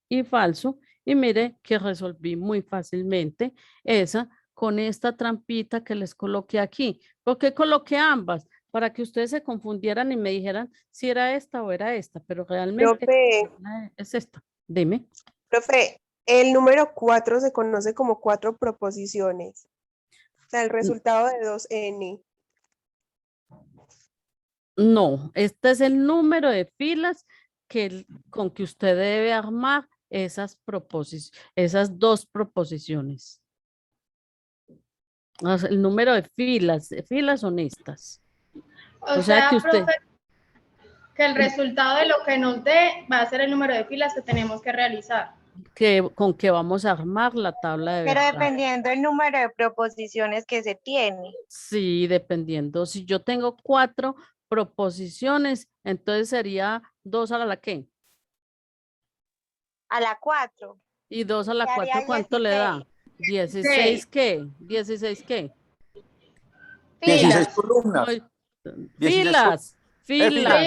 y falso. Y mire que resolví muy fácilmente esa con esta trampita que les coloqué aquí. ¿Por qué coloqué ambas? Para que ustedes se confundieran y me dijeran si era esta o era esta, pero realmente Profe, es esta. Dime. profe, el número 4 se conoce como 4 proposiciones. O sea, el resultado de 2n. No, este es el número de filas con que usted debe armar esas 2 proposiciones. O sea, el número de filas son estas. O sea, que usted... profe, que el resultado de lo que nos dé va a ser el número de filas que tenemos que realizar. Con que vamos a armar la tabla de Pero verdad. dependiendo del número de proposiciones que se tiene. Sí, dependiendo. Si yo tengo 4 proposiciones, entonces sería 2 a la ¿qué? A la 4. Y 2 a la Quedaría 4, ¿cuánto 16. le da? 16, ¿qué? 16, ¿qué? 16 columnas. Filas. Fila.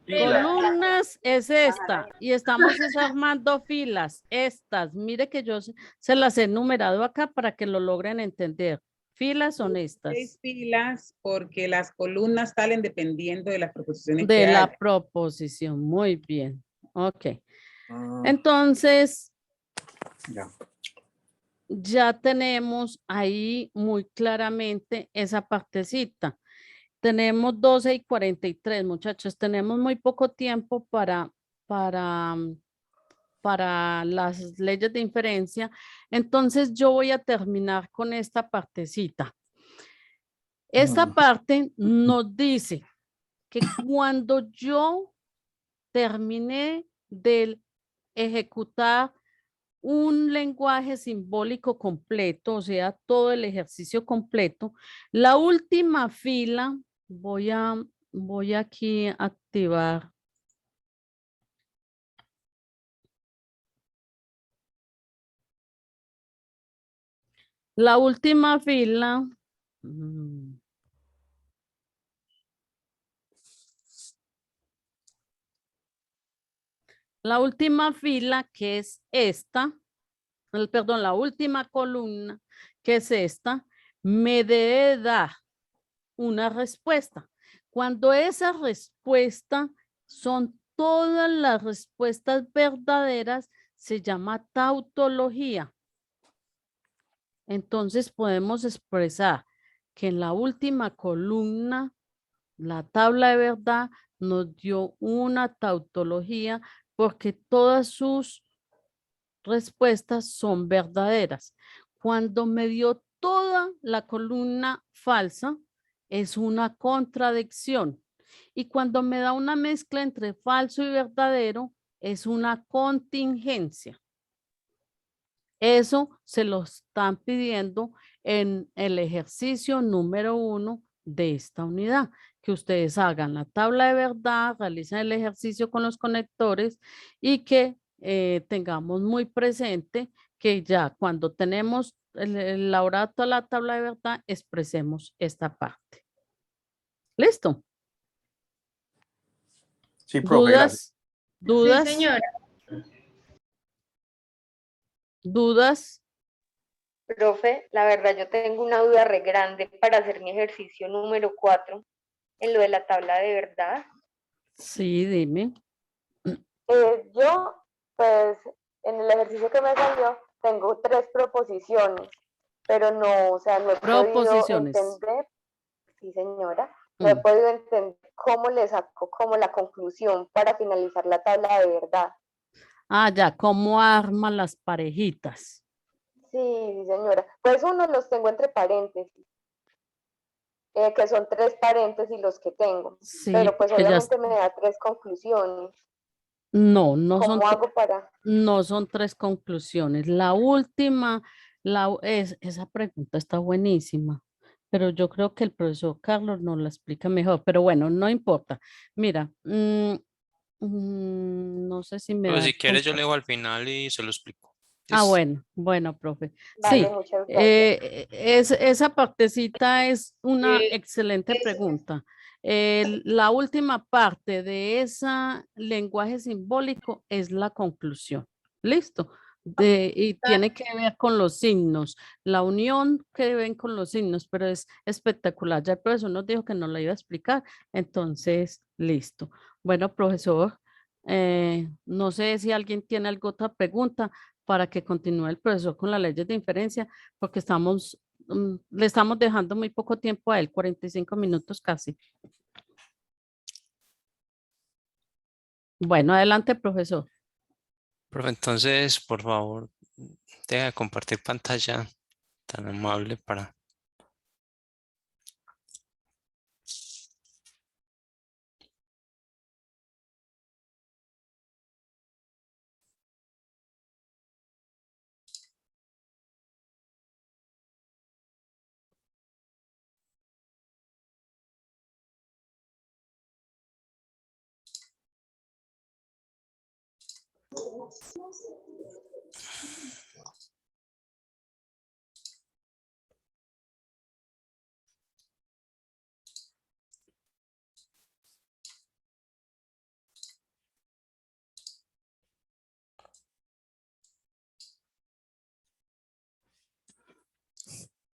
Columnas es esta. Y estamos desarmando filas. Estas. Mire que yo se las he enumerado acá para que lo logren entender. Filas son estas. 6 filas porque las columnas salen dependiendo de las proposiciones De que la haya. proposición. Muy bien. Ok. Entonces, ya tenemos ahí muy claramente esa partecita. Tenemos 12 y 43, muchachos. Tenemos muy poco tiempo para las leyes de inferencia. Entonces, yo voy a terminar con esta partecita. Esta parte nos dice que cuando yo terminé de ejecutar un lenguaje simbólico completo, o sea, todo el ejercicio completo, la última fila, voy aquí a activar. La última fila. La última fila, que es esta, perdón, la última columna, que es esta, me debe dar una respuesta. Cuando esa respuesta son todas las respuestas verdaderas, se llama tautología. Entonces podemos expresar que en la última columna, la tabla de verdad nos dio una tautología porque todas sus respuestas son verdaderas. Cuando me dio toda la columna falsa, es una contradicción. Y cuando me da una mezcla entre falso y verdadero, es una contingencia. Eso se lo están pidiendo en el ejercicio número 1 de esta unidad, que ustedes hagan la tabla de verdad, realicen el ejercicio con los conectores y que tengamos muy presente que ya cuando tenemos elaborada toda la tabla de verdad, expresemos esta parte. ¿Listo? Sí, profe, gracias. ¿Dudas? Sí, señora. ¿Dudas? Profe, la verdad yo tengo una duda re grande para hacer mi ejercicio número 4 en lo de la tabla de verdad. Sí, dime. Yo, pues, en el ejercicio que me salió, tengo 3 proposiciones, pero no, o sea, no he podido Proposiciones. entender, sí señora, no he podido entender cómo le saco como la conclusión para finalizar la tabla de verdad. Ah, ya, ¿cómo arman las parejitas? Sí, señora. Pues uno los tengo entre paréntesis, que son 3 paréntesis los que tengo, Sí, pero pues porque ya obviamente me da 3 conclusiones. no son, ¿Cómo hago para...? no son 3 conclusiones. La última, esa pregunta está buenísima, pero yo creo que el profesor Carlos nos la explica mejor, pero bueno, no importa. Mira, no sé si me Pero da si quieres yo tiempo. leo al final y se lo explico. Ah, ¿Listo? bueno, profe. Vale, Sí, muchas gracias. esa partecita es una excelente pregunta. La última parte de ese lenguaje simbólico es la conclusión. ¿Listo? Y tiene que ver con los signos, la unión que ven con los signos, pero es espectacular. Ya el profesor nos dijo que nos la iba a explicar, entonces, listo. Bueno, profesor, no sé si alguien tiene alguna otra pregunta para que continúe el profesor con las leyes de inferencia, porque le estamos dejando muy poco tiempo a él, 45 minutos casi. Bueno, adelante, profesor. Profe, entonces, por favor, deja de compartir pantalla tan amable para...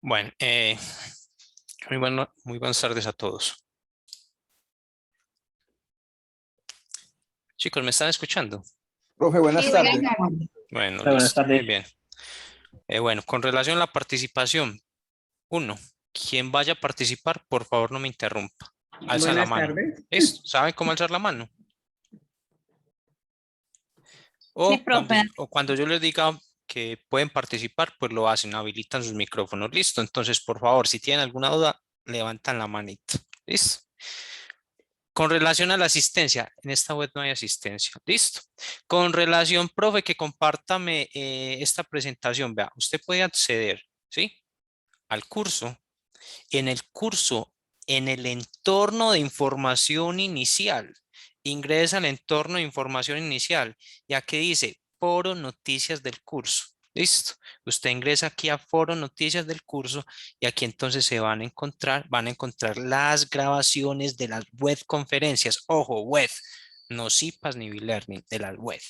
Bueno, muy buenas tardes a todos. Chicos, ¿me están escuchando? Profe, buenas Sí, tardes. buenas tardes. Bueno, Buenas listo, muy tardes. bien. Bueno, con relación a la participación, quien vaya a participar, por favor no me interrumpa. Alza la Buenas mano. tardes. ¿Listo? ¿Saben cómo alzar la mano? Sí, profe. O cuando yo les diga que pueden participar, pues lo hacen, habilitan sus micrófonos. Listo. Entonces, por favor, si tienen alguna duda, levantan la manita. Listo. Con relación a la asistencia, en esta web no hay asistencia. Listo. Con relación, profe, que compártame esta presentación. Vea, usted puede acceder, ¿sí? Al curso. En el curso, en el entorno de información inicial, ingresa al entorno de información inicial, ya que dice foro noticias del curso. Listo. Usted ingresa aquí a foro noticias del curso y aquí entonces se van a encontrar las grabaciones de las web conferencias. Ojo, web, no CIPAS ni B-Learning, de las web.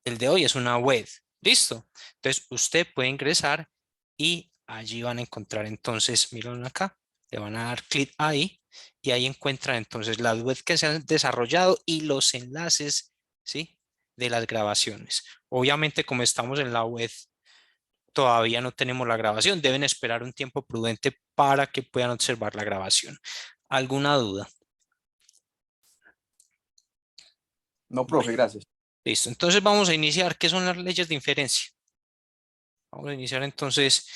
El de hoy es una web. Listo. Entonces usted puede ingresar y allí van a encontrar entonces, miren acá, le van a dar clic ahí y ahí encuentran entonces las webs que se han desarrollado y los enlaces, ¿sí? de las grabaciones. Obviamente, como estamos en la web, todavía no tenemos la grabación. Deben esperar un tiempo prudente para que puedan observar la grabación. ¿Alguna duda? No, profe, gracias. Listo. Entonces vamos a iniciar. ¿Qué son las leyes de inferencia? Vamos a iniciar entonces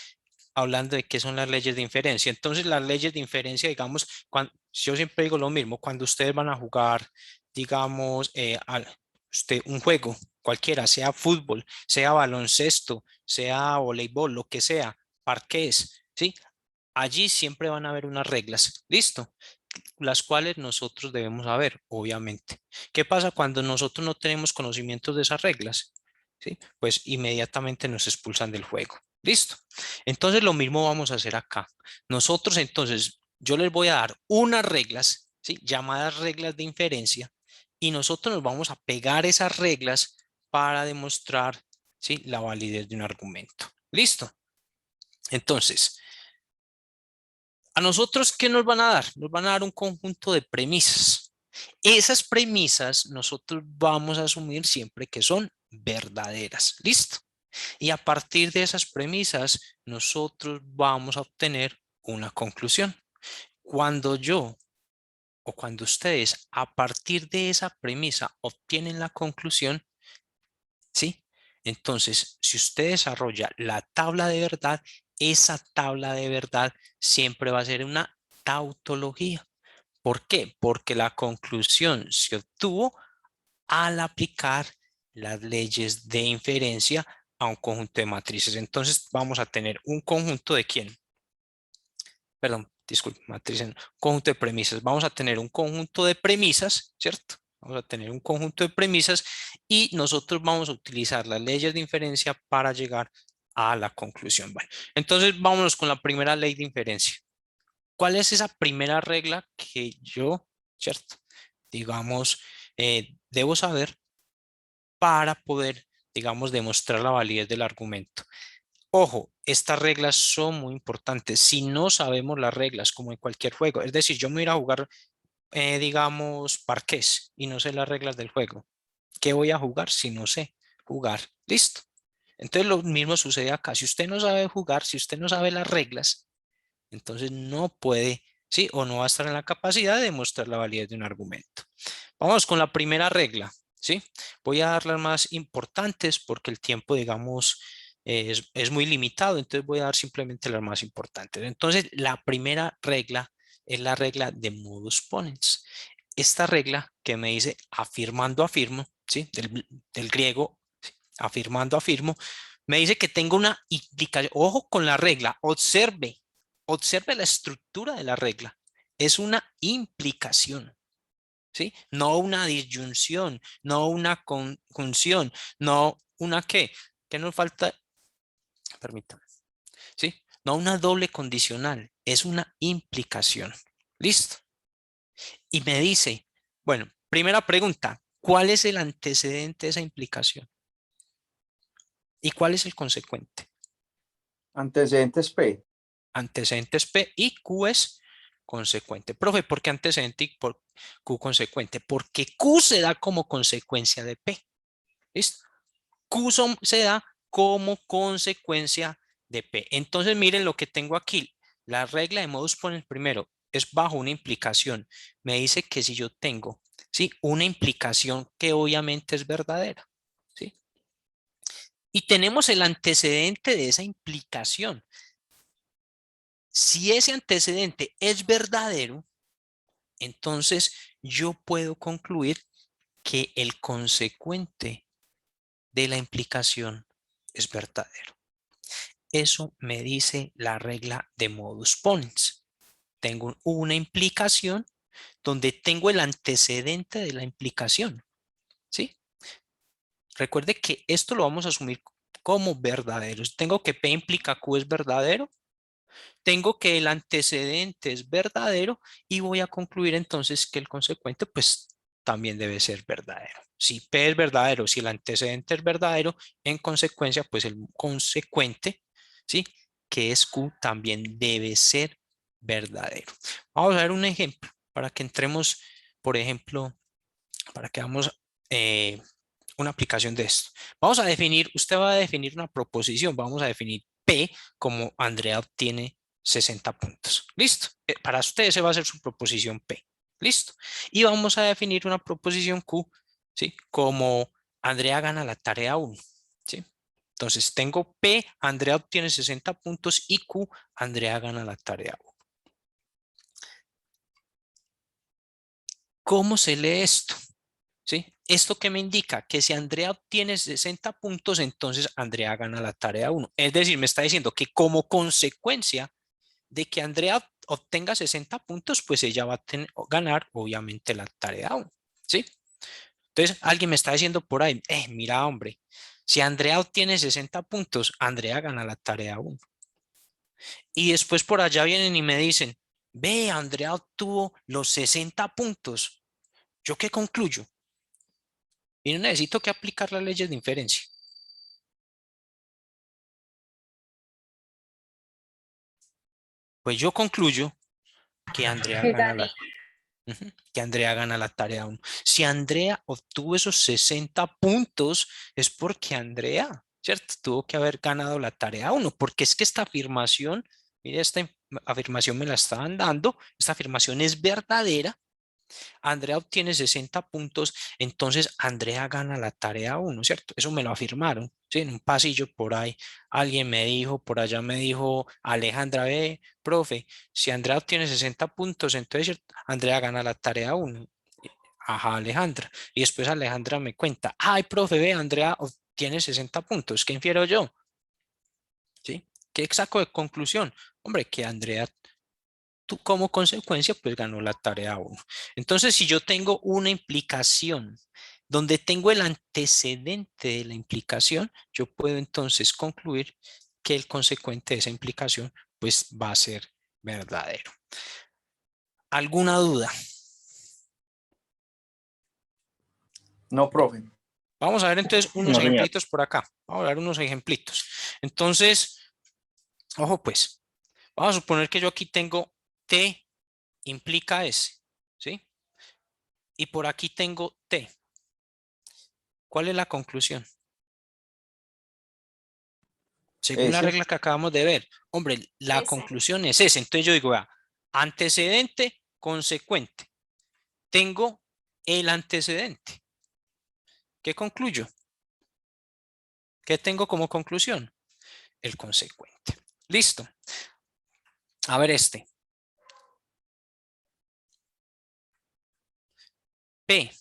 hablando de qué son las leyes de inferencia. Entonces las leyes de inferencia, digamos, yo siempre digo lo mismo, cuando ustedes van a jugar, digamos, un juego, cualquiera, sea fútbol, sea baloncesto, sea voleibol, lo que sea, parqués, ¿sí? Allí siempre van a haber unas reglas, ¿listo? Las cuales nosotros debemos saber, obviamente. ¿Qué pasa cuando nosotros no tenemos conocimientos de esas reglas? ¿Sí? Pues inmediatamente nos expulsan del juego. ¿Listo? Entonces lo mismo vamos a hacer acá. Nosotros entonces, yo les voy a dar unas reglas, ¿sí? Llamadas reglas de inferencia, y nosotros nos vamos a pegar esas reglas para demostrar, ¿sí? La validez de un argumento. ¿Listo? Entonces, ¿a nosotros qué nos van a dar? Nos van a dar un conjunto de premisas. Esas premisas nosotros vamos a asumir siempre que son verdaderas. ¿Listo? Y a partir de esas premisas nosotros vamos a obtener una conclusión. Cuando yo o cuando ustedes a partir de esa premisa obtienen la conclusión, ¿sí? Entonces, si usted desarrolla la tabla de verdad, esa tabla de verdad siempre va a ser una tautología. ¿Por qué? Porque la conclusión se obtuvo al aplicar las leyes de inferencia a un conjunto de matrices. Entonces, vamos a tener un conjunto de ¿quién? Perdón, disculpe, matrices, no, conjunto de premisas. Vamos a tener un conjunto de premisas, ¿cierto? Vamos a tener un conjunto de premisas y nosotros vamos a utilizar las leyes de inferencia para llegar a la conclusión. Bueno, entonces vámonos con la primera ley de inferencia. ¿Cuál es esa primera regla que yo, ¿cierto? Digamos, debo saber para poder, digamos, demostrar la validez del argumento? Ojo, estas reglas son muy importantes. Si no sabemos las reglas, como en cualquier juego, es decir, yo me voy a ir a jugar, digamos, parqués y no sé las reglas del juego. ¿Qué voy a jugar si no sé jugar? Listo. Entonces lo mismo sucede acá. Si usted no sabe jugar, si usted no sabe las reglas, entonces no puede, ¿sí? O no va a estar en la capacidad de demostrar la validez de un argumento. Vamos con la primera regla, ¿sí? Voy a dar las más importantes porque el tiempo, digamos, es muy limitado, entonces voy a dar simplemente las más importantes. Entonces, la primera regla es la regla de modus ponens. Esta regla que me dice afirmando afirmo, ¿sí? Del griego, ¿sí? Afirmando afirmo, me dice que tengo una implicación. Ojo con la regla, observe la estructura de la regla. Es una implicación, ¿sí? No una disyunción, no una conjunción, no una ¿qué? ¿Qué nos falta? Permítame, ¿sí? No una doble condicional, es una implicación. ¿Listo? Y me dice, bueno, primera pregunta, ¿cuál es el antecedente de esa implicación? ¿Y cuál es el consecuente? Antecedentes P. Antecedentes P y Q es consecuente. Profe, ¿por qué antecedente y por Q consecuente? Porque Q se da como consecuencia de P. ¿Listo? Q se da como consecuencia de P. Entonces miren lo que tengo aquí. La regla de modus ponens primero es bajo una implicación. Me dice que si yo tengo, ¿sí? Una implicación que obviamente es verdadera, ¿sí? Y tenemos el antecedente de esa implicación. Si ese antecedente es verdadero, entonces yo puedo concluir que el consecuente de la implicación es verdadero. Eso me dice la regla de modus ponens. Tengo una implicación donde tengo el antecedente de la implicación, ¿sí? Recuerde que esto lo vamos a asumir como verdadero. Tengo que P implica Q es verdadero. Tengo que el antecedente es verdadero y voy a concluir entonces que el consecuente pues también debe ser verdadero. Si P es verdadero, si el antecedente es verdadero, en consecuencia pues el consecuente, ¿sí? Que es Q también debe ser verdadero. Vamos a ver un ejemplo para que entremos, por ejemplo, para que vamos una aplicación de esto. Vamos a definir, usted va a definir una proposición, vamos a definir P como Andrea obtiene 60 puntos. ¿Listo? Para usted ese va a ser su proposición P. ¿Listo? Y vamos a definir una proposición Q, ¿sí? Como Andrea gana la tarea 1, ¿sí? Entonces tengo P, Andrea obtiene 60 puntos y Q, Andrea gana la tarea 1. ¿Cómo se lee esto? ¿Sí? ¿Esto qué me indica? Que si Andrea obtiene 60 puntos, entonces Andrea gana la tarea 1. Es decir, me está diciendo que como consecuencia de que Andrea obtenga 60 puntos, pues ella va a ganar obviamente la tarea 1. ¿Sí? Entonces, alguien me está diciendo por ahí, mira hombre, si Andrea obtiene 60 puntos, Andrea gana la tarea 1. Y después por allá vienen y me dicen, ve, Andrea obtuvo los 60 puntos. ¿Yo qué concluyo? Y no necesito que aplicar las leyes de inferencia. Pues yo concluyo que Andrea gana la, que Andrea gana la tarea 1. Si Andrea obtuvo esos 60 puntos, es porque Andrea, ¿cierto? Tuvo que haber ganado la tarea 1, porque es que esta afirmación, mire, esta afirmación me la estaban dando, esta afirmación es verdadera. Andrea obtiene 60 puntos, entonces Andrea gana la tarea 1, ¿cierto? Eso me lo afirmaron, ¿sí? En un pasillo por ahí, alguien me dijo, por allá me dijo, Alejandra, ve, profe, si Andrea obtiene 60 puntos, entonces ¿cierto? Andrea gana la tarea 1. Ajá, Alejandra. Y después Alejandra me cuenta, ay, profe, ve, Andrea obtiene 60 puntos, ¿qué infiero yo? ¿Sí? ¿Qué saco de conclusión? Hombre, que Andrea como consecuencia, pues ganó la tarea 1. Entonces, si yo tengo una implicación donde tengo el antecedente de la implicación, yo puedo entonces concluir que el consecuente de esa implicación, pues va a ser verdadero. ¿Alguna duda? No, profe. Vamos a ver entonces unos No, señor. ejemplitos por acá. Vamos a ver unos ejemplitos. Entonces, ojo pues, vamos a suponer que yo aquí tengo T implica S, ¿sí? Y por aquí tengo T. ¿Cuál es la conclusión? Según la Ese. regla que acabamos de ver, hombre, la conclusión es esa. Entonces yo digo, vea, antecedente, consecuente. Tengo el antecedente. ¿Qué concluyo? ¿Qué tengo como conclusión? El consecuente. Listo. A ver este. P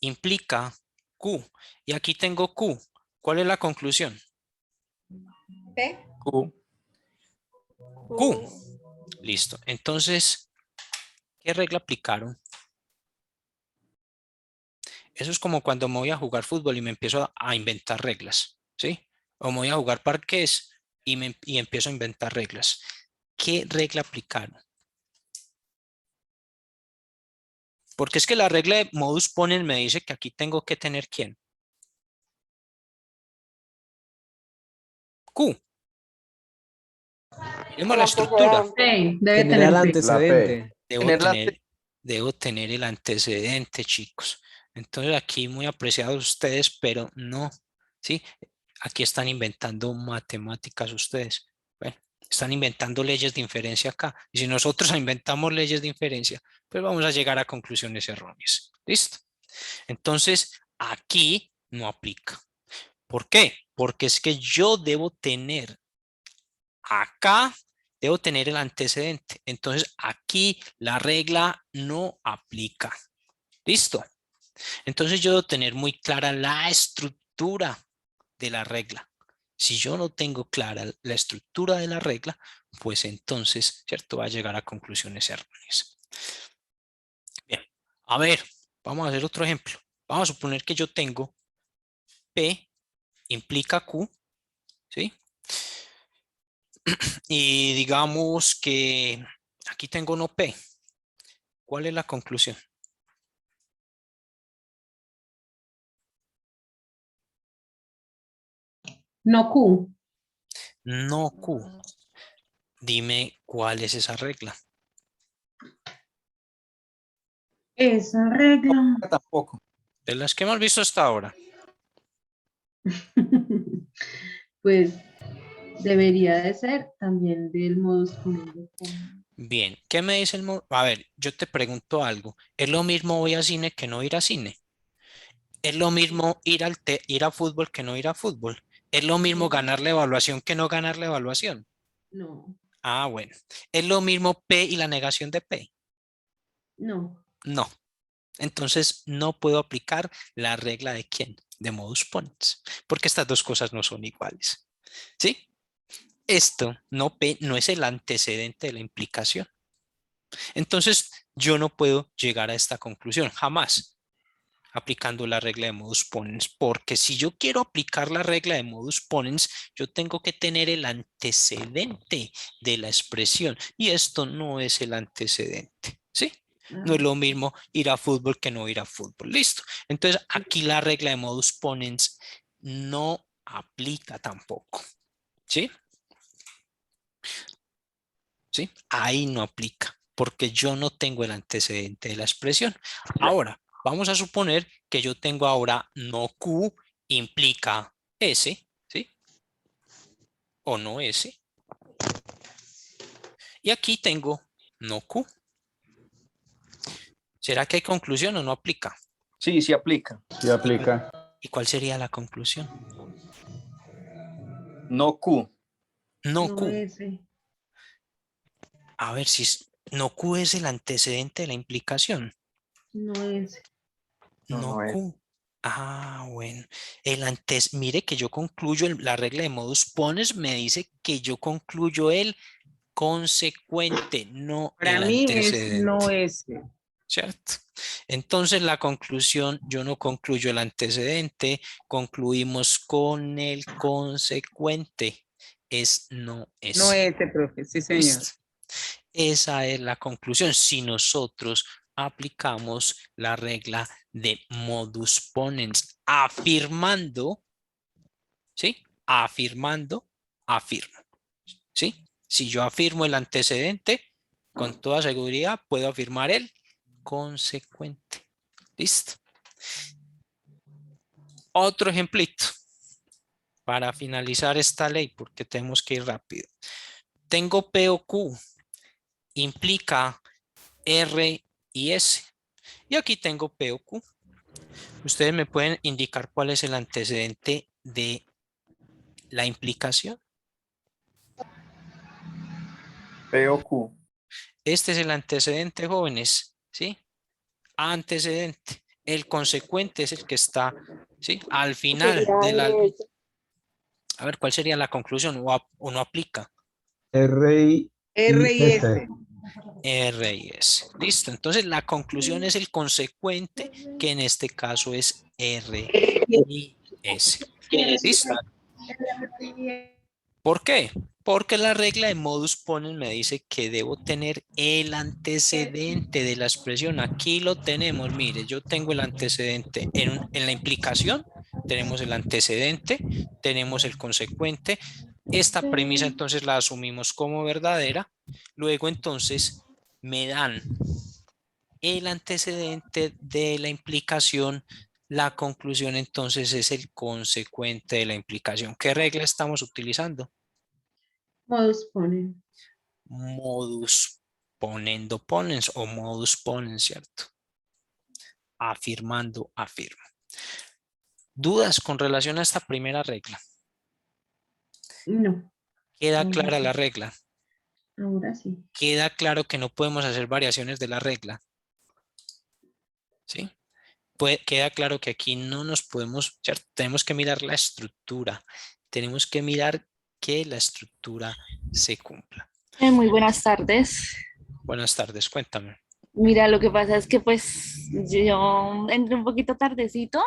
implica Q. Y aquí tengo Q. ¿Cuál es la conclusión? P. Q. Q. Listo. Entonces, ¿qué regla aplicaron? Eso es como cuando me voy a jugar fútbol y me empiezo a inventar reglas, ¿sí? O me voy a jugar parqués y empiezo a inventar reglas. ¿Qué regla aplicaron? Porque es que la regla de modus ponens me dice que aquí tengo que tener ¿quién? Q. Miremos la estructura. Sí, debe Tener tener el P. antecedente. Debo tener el antecedente, chicos. Entonces aquí muy apreciados ustedes, pero no, ¿sí? Aquí están inventando matemáticas ustedes. Bueno, están inventando leyes de inferencia acá. Y si nosotros inventamos leyes de inferencia, pues vamos a llegar a conclusiones erróneas. ¿Listo? Entonces, aquí no aplica. ¿Por qué? Porque es que yo debo tener acá, debo tener el antecedente. Entonces, aquí la regla no aplica. ¿Listo? Entonces, yo debo tener muy clara la estructura de la regla. Si yo no tengo clara la estructura de la regla, pues entonces, ¿cierto? Va a llegar a conclusiones erróneas. Bien, a ver, vamos a hacer otro ejemplo. Vamos a suponer que yo tengo P implica Q, ¿sí? Y digamos que aquí tengo no P. ¿Cuál es la conclusión? No Q. No Q. Dime cuál es esa regla. Esa regla. Tampoco. De las que hemos visto hasta ahora. Pues debería de ser también del modus ponens. Bien, ¿qué me dice el modus? A ver, yo te pregunto algo. ¿Es lo mismo voy a cine que no ir a cine? ¿Es lo mismo ir a fútbol que no ir a fútbol? ¿Es lo mismo ganar la evaluación que no ganar la evaluación? No, Ah, bueno. ¿Es lo mismo P y la negación de P? no. No. Entonces no puedo aplicar la regla de quién, de modus ponens, porque estas dos cosas no son iguales. ¿Sí? Esto no, P, no es el antecedente de la implicación. Entonces yo no puedo llegar a esta conclusión, jamás, aplicando la regla de modus ponens, porque si yo quiero aplicar la regla de modus ponens, yo tengo que tener el antecedente de la expresión, y esto no es el antecedente, ¿sí? No es lo mismo ir a fútbol que no ir a fútbol. Listo. Entonces, aquí la regla de modus ponens no aplica tampoco. ¿Sí? ¿Sí? Ahí no aplica, porque yo no tengo el antecedente de la expresión. Ahora, vamos a suponer que yo tengo ahora no Q implica S, ¿sí? O no S. Y aquí tengo no Q. ¿Será que hay conclusión o no aplica? Sí, sí aplica. Sí aplica. ¿Y cuál sería la conclusión? No Q. No No Q. ese. A ver si no Q es el antecedente de la implicación. No ese. No, No no es. Q. Ah, bueno. Mire que yo concluyo la regla de modus ponens me dice que yo concluyo el consecuente, no Para el mí es no antecedente. es. ¿Cierto? Entonces la conclusión, yo no concluyo el antecedente, concluimos con el consecuente. Es no es. No es, profe. Sí, señor. Listo. Esa es la conclusión. Si nosotros aplicamos la regla de modus ponens, afirmando, ¿sí? Afirmando, afirmo, ¿sí? Si yo afirmo el antecedente, con toda seguridad puedo afirmar el consecuente. Listo. Otro ejemplito para finalizar esta ley, porque tenemos que ir rápido. Tengo P o Q, implica R y S. Y aquí tengo P o Q. ¿Ustedes me pueden indicar cuál es el antecedente de la implicación? P o Q. Este es el antecedente, jóvenes, ¿sí? Antecedente. El consecuente es el que está, ¿sí? Al final Sería de la... RS. A ver, ¿cuál sería la conclusión? ¿O no aplica? R y R y S. S. R y S. Listo. Entonces la conclusión es el consecuente, que en este caso es R y S. Listo. ¿Por qué? Porque la regla de modus ponens me dice que debo tener el antecedente de la expresión. Aquí lo tenemos. Mire, yo tengo el antecedente en la implicación. Tenemos el antecedente, tenemos el consecuente. Esta premisa entonces la asumimos como verdadera. Luego entonces me dan el antecedente de la implicación. La conclusión entonces es el consecuente de la implicación. ¿Qué regla estamos utilizando? Modus ponens. Modus ponendo ponens o modus ponens, ¿cierto? Afirmando, afirmo. ¿Dudas con relación a esta primera regla? No. ¿Queda Ahora clara sí. la regla? Ahora sí. ¿Queda claro que no podemos hacer variaciones de la regla? ¿Sí? Queda claro que aquí no nos podemos, ¿cierto? Tenemos que mirar la estructura. Tenemos que mirar que la estructura se cumpla. Muy buenas tardes. Buenas tardes, cuéntame. Mira, lo que pasa es que pues yo entré un poquito tardecito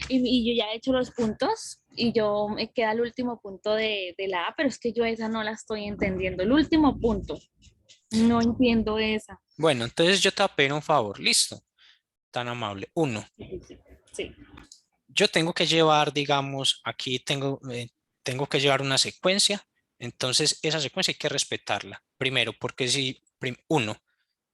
y yo ya he hecho los puntos y yo me queda el último punto de la A, pero es que yo esa no la estoy entendiendo. El último punto, no entiendo esa. Bueno, entonces yo te voy a pedir un favor, listo. Tan amable. 1. Sí. Yo tengo que llevar, digamos, aquí tengo que llevar una secuencia, entonces esa secuencia hay que respetarla. Primero, porque si, 1,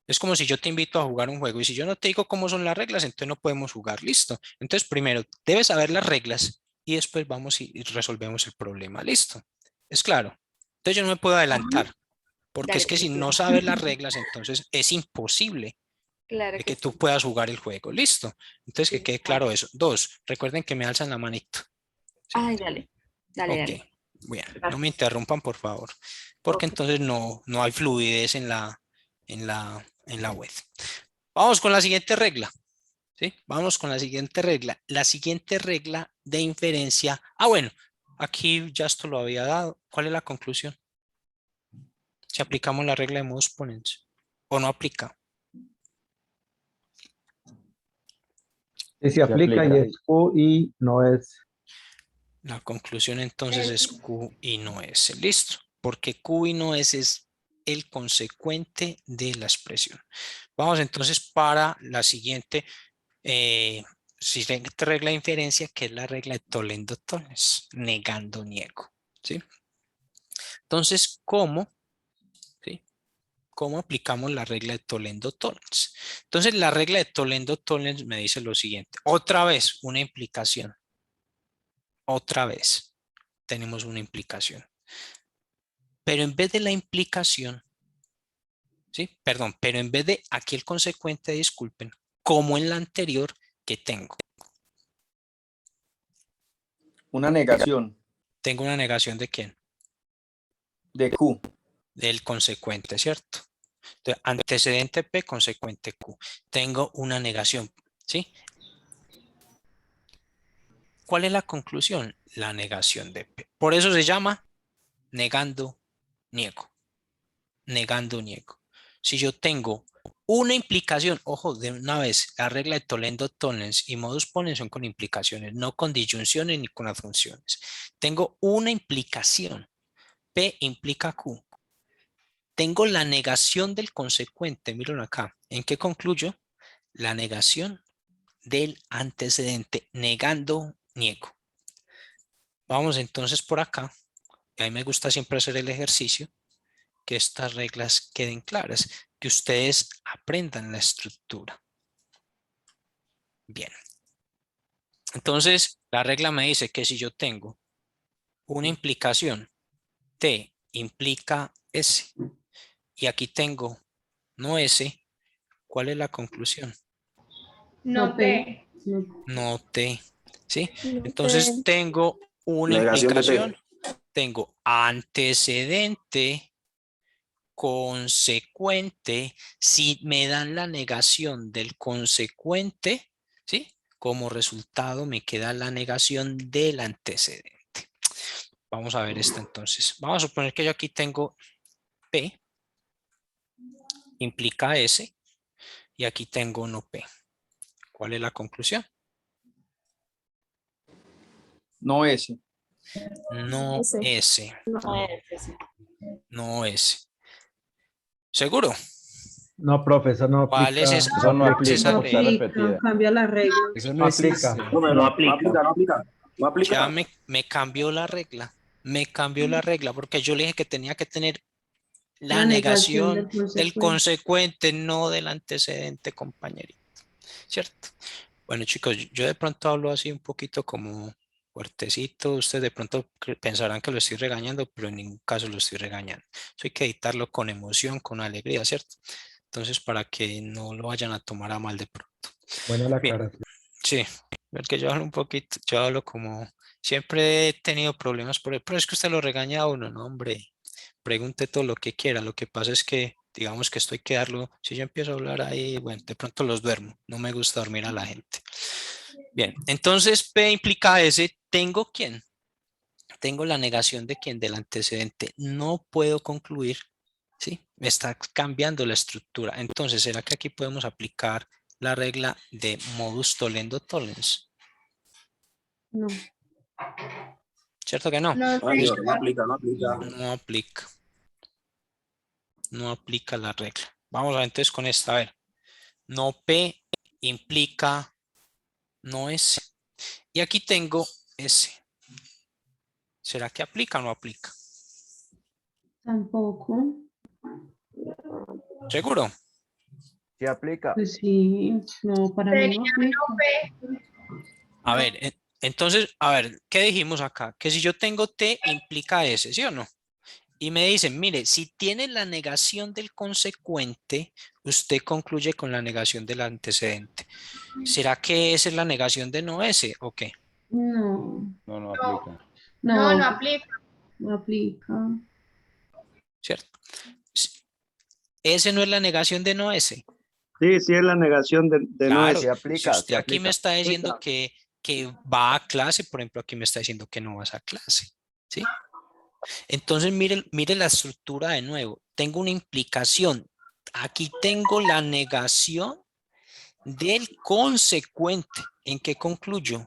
es como si yo te invito a jugar un juego y si yo no te digo cómo son las reglas, entonces no podemos jugar, listo. Entonces, primero, debes saber las reglas y después vamos y resolvemos el problema. ¿Listo? ¿Es claro? Entonces yo no me puedo adelantar, porque Dale, es que si profesor. no sabes las reglas, entonces es imposible Claro de que que tú sí. puedas jugar el juego. ¿Listo? Entonces que quede claro eso. 2, recuerden que me alzan la manito. ¿Sí? Ay, dale. Dale, Ok, dale. bien, no me interrumpan por favor, porque entonces no hay fluidez en la web. Vamos con la siguiente regla, ¿sí? Vamos con la siguiente regla. La siguiente regla de inferencia. Bueno, aquí ya esto lo había dado. ¿Cuál es la conclusión? Si aplicamos la regla de modus ponens o no aplica. Si se aplica y es Q y no es. La conclusión entonces es Q y no S. Listo, porque Q y no S es el consecuente de la expresión. Vamos entonces para la siguiente regla de inferencia, que es la regla de Toledo-Tollens, negando, niego. ¿Sí? Entonces, ¿cómo? ¿Sí? ¿Cómo aplicamos la regla de Toledo-Tollens? Entonces, la regla de Toledo-Tollens me dice lo siguiente. Otra vez, una implicación. Otra vez tenemos una implicación. Pero en vez de la implicación, ¿sí? Perdón, pero en vez de aquí el consecuente, disculpen, como en la anterior, que tengo. Una negación Tengo una negación de quién? de Q. Del consecuente, ¿cierto? Entonces, antecedente P, consecuente Q. Tengo una negación, ¿sí? ¿Cuál es la conclusión? La negación de P. Por eso se llama negando, niego. Negando, niego. Si yo tengo una implicación, ojo, de una vez, la regla de Toledo-Tollens y modus ponens son con implicaciones, no con disyunciones ni con asunciones. Tengo una implicación. P implica Q. Tengo la negación del consecuente, miren acá. ¿En qué concluyo? La negación del antecedente, negando, niego. Vamos entonces por acá. Y a mí me gusta siempre hacer el ejercicio, que estas reglas queden claras, que ustedes aprendan la estructura. Bien. Entonces, la regla me dice que si yo tengo una implicación, T implica S, y aquí tengo no S, ¿cuál es la conclusión? No te. No T, ¿sí? No Entonces te- tengo una Negación de implicación, P. tengo antecedente, consecuente. Si me dan la negación del consecuente, ¿sí? Como resultado me queda la negación del antecedente. Vamos a ver esto entonces. Vamos a suponer que yo aquí tengo P, implica S, y aquí tengo no P. ¿Cuál es la conclusión? No S. No S. S. No es ese. No S. ¿Seguro? No, profesor, no ¿Cuál es aplica. esa? No Eso no ¿Cuál es aplica esa No porque está regla? aplica, repetida. cambia la regla. Eso no No aplica. existe. No, no aplica, no aplica. No aplica. Ya me cambió la regla. Me cambió la regla porque yo le dije que tenía que tener la La negación negación del del consecuente. consecuente, no del antecedente, compañerito. ¿Cierto? Bueno, chicos, yo de pronto hablo así un poquito como fuertecito. Ustedes de pronto pensarán que lo estoy regañando, pero en ningún caso lo estoy regañando. Eso hay que editarlo con emoción, con alegría, ¿cierto? Entonces, para que no lo vayan a tomar a mal de pronto. Buena la Bien, aclaración. sí, porque yo hablo un poquito, yo hablo como, siempre he tenido problemas por él, pero es que usted lo regaña a uno, no, hombre, pregunte todo lo que quiera. Lo que pasa es que, digamos que esto hay que darlo, si yo empiezo a hablar ahí, bueno, de pronto los duermo, no me gusta dormir a la gente. Bien, entonces P implica S, ¿tengo quién? Tengo la negación de quién, del antecedente, no puedo concluir, ¿sí? Me está cambiando la estructura. Entonces, ¿será que aquí podemos aplicar la regla de modus tollendo-tollens? No. ¿Cierto que no? No Ay, sé. Dios, no aplica, no aplica. No aplica. No aplica la regla. Vamos a ver entonces con esta. A ver. No P implica no S. Y aquí tengo S. ¿Será que aplica o no aplica? Tampoco. ¿Seguro? Sí aplica. Pues sí, no, para mí no Sería aplica. no P. A ver, Entonces, a ver, ¿qué dijimos acá? Que si yo tengo T implica S, ¿sí o no? Y me dicen, mire, si tiene la negación del consecuente, usted concluye con la negación del antecedente. ¿Será que esa es la negación de no S o qué? No, No, no aplica. No, no no, aplica. no aplica. ¿Cierto? ¿S no es la negación de no S? Sí, sí es la negación de no Claro, es. Sí si aplica, sí usted aquí me aplica. está diciendo que va a clase, por ejemplo, aquí me está diciendo que no vas a clase, ¿sí? Entonces, mire la estructura de nuevo. Tengo una implicación. Aquí tengo la negación del consecuente. ¿En qué concluyo?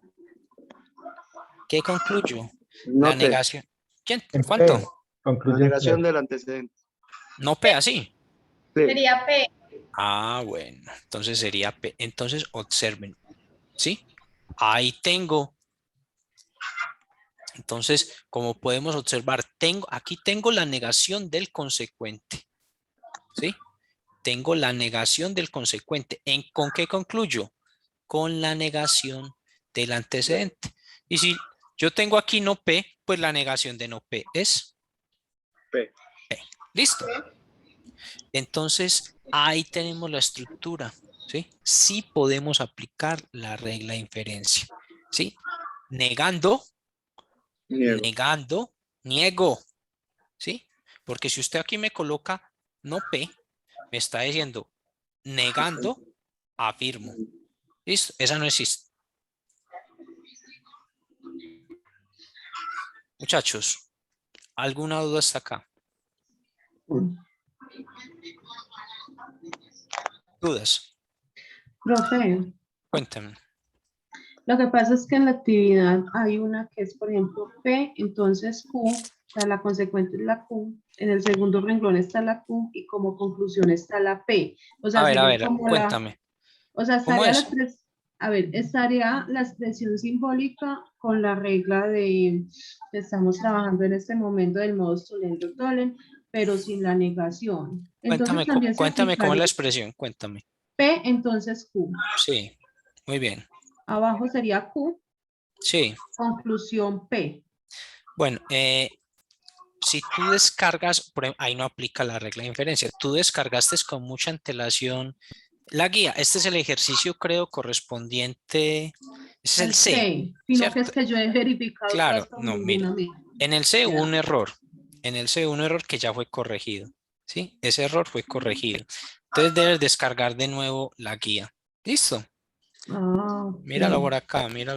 ¿Qué concluyo? La No T. negación. ¿Quién? En ¿Cuánto? P, La concluye en negación P. del antecedente. No P así. Sí. Sería P. Ah, bueno. Entonces sería P. Entonces observen. ¿Sí? Ahí tengo. Entonces, como podemos observar, aquí tengo la negación del consecuente. ¿Sí? Tengo la negación del consecuente. ¿Con qué concluyo? Con la negación del antecedente. Y si yo tengo aquí no P, pues la negación de no P es P. P. ¿Listo? Entonces, ahí tenemos la estructura. ¿Sí? Sí podemos aplicar la regla de inferencia. ¿Sí? Negando, Niego. niego. ¿Sí? Porque si usted aquí me coloca no P, me está diciendo negando, afirmo. ¿Listo? Esa no existe. Muchachos, ¿alguna duda hasta acá? ¿Dudas? Profe, Cuéntame. lo que pasa es que en la actividad hay una que es, por ejemplo, P, entonces Q, o sea, la consecuente es la Q, en el segundo renglón está la Q y como conclusión está la P. O sea, A sería ver, como cuéntame. o sea, ¿Cómo estaría es? estaría la expresión simbólica con la regla de que estamos trabajando en este momento del modus tollendo tollens, pero sin la negación. Entonces también se Cuéntame cómo es aplicaría la expresión, cuéntame. P, entonces Q. Sí, muy bien. Abajo sería Q, Sí, conclusión P. bueno, si tú descargas, ahí no aplica la regla de inferencia, tú descargaste con mucha antelación la guía. Este es el ejercicio, creo, correspondiente, ese es el C, Sino que es ¿cierto? que yo he verificado Claro, todas con no, mire, ninguna mía. en el C hubo un error, en el C hubo un error que ya fue corregido, ¿sí? Ese error fue corregido. Entonces debes descargar de nuevo la guía. ¿Listo? Ah, ok. Míralo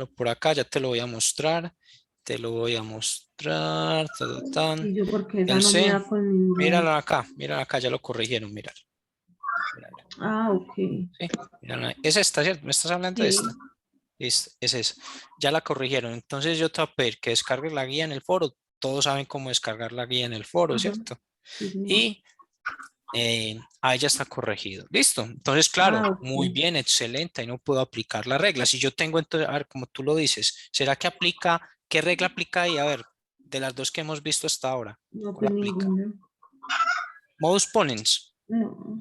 por acá, ya te lo voy a mostrar. Te lo voy a mostrar. Y yo porque esa El no me C, da con ninguna. míralo acá, ya lo corrigieron, míralo. Ah, ok. Sí, míralo ahí. Es esta, ¿cierto? ¿Me estás hablando de Sí. esta? Es esa. Ya la corrigieron. Entonces yo te voy a pedir que descargues la guía en el foro. Todos saben cómo descargar la guía en el foro, Ajá. ¿cierto? Sí, señor. Y ahí ya está corregido. Listo. Entonces, claro, Ah, ok. muy bien, excelente. Ahí no puedo aplicar la regla. Si yo tengo entonces, a ver, como tú lo dices, ¿será que aplica? ¿Qué regla aplica ahí? A ver, de las dos que hemos visto hasta ahora. No, ¿Cuál pues aplica? ninguna. Modus ponens. No.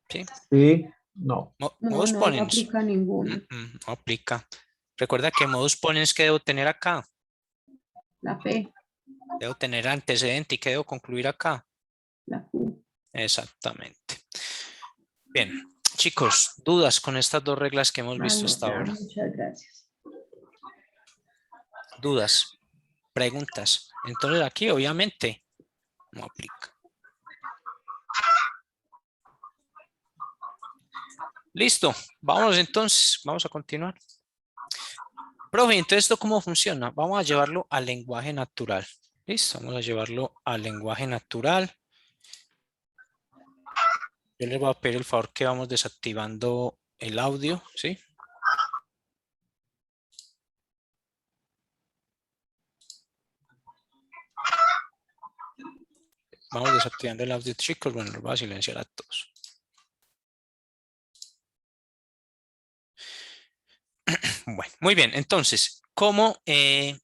¿Sí? Sí, no. No, Modus no ponens. aplica ninguna. No aplica. Recuerda que modus ponens que debo tener acá. La P, Debo tener antecedente y que debo concluir acá. la Q. Exactamente. Bien, chicos, dudas con estas dos reglas que hemos Ah, visto no, hasta ya, ahora. muchas gracias. Dudas, preguntas. Entonces aquí obviamente no aplica. Listo, vamos entonces, vamos a continuar. Profe, entonces ¿esto cómo funciona? Vamos a llevarlo al lenguaje natural. Listo, vamos a llevarlo al lenguaje natural. Yo les voy a pedir el favor que vamos desactivando el audio, ¿sí? Vamos desactivando el audio, chicos. Bueno, los voy a silenciar a todos. Bueno, muy bien. Entonces, ¿qué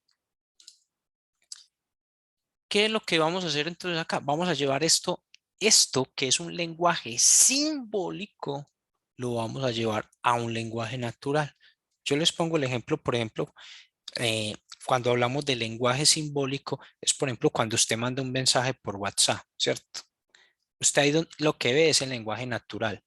es lo que vamos a hacer entonces acá? Vamos a llevar esto que es un lenguaje simbólico, lo vamos a llevar a un lenguaje natural. Yo les pongo el ejemplo, por ejemplo, cuando hablamos de lenguaje simbólico, es por ejemplo cuando usted manda un mensaje por WhatsApp, ¿cierto? Usted ahí lo que ve es el lenguaje natural.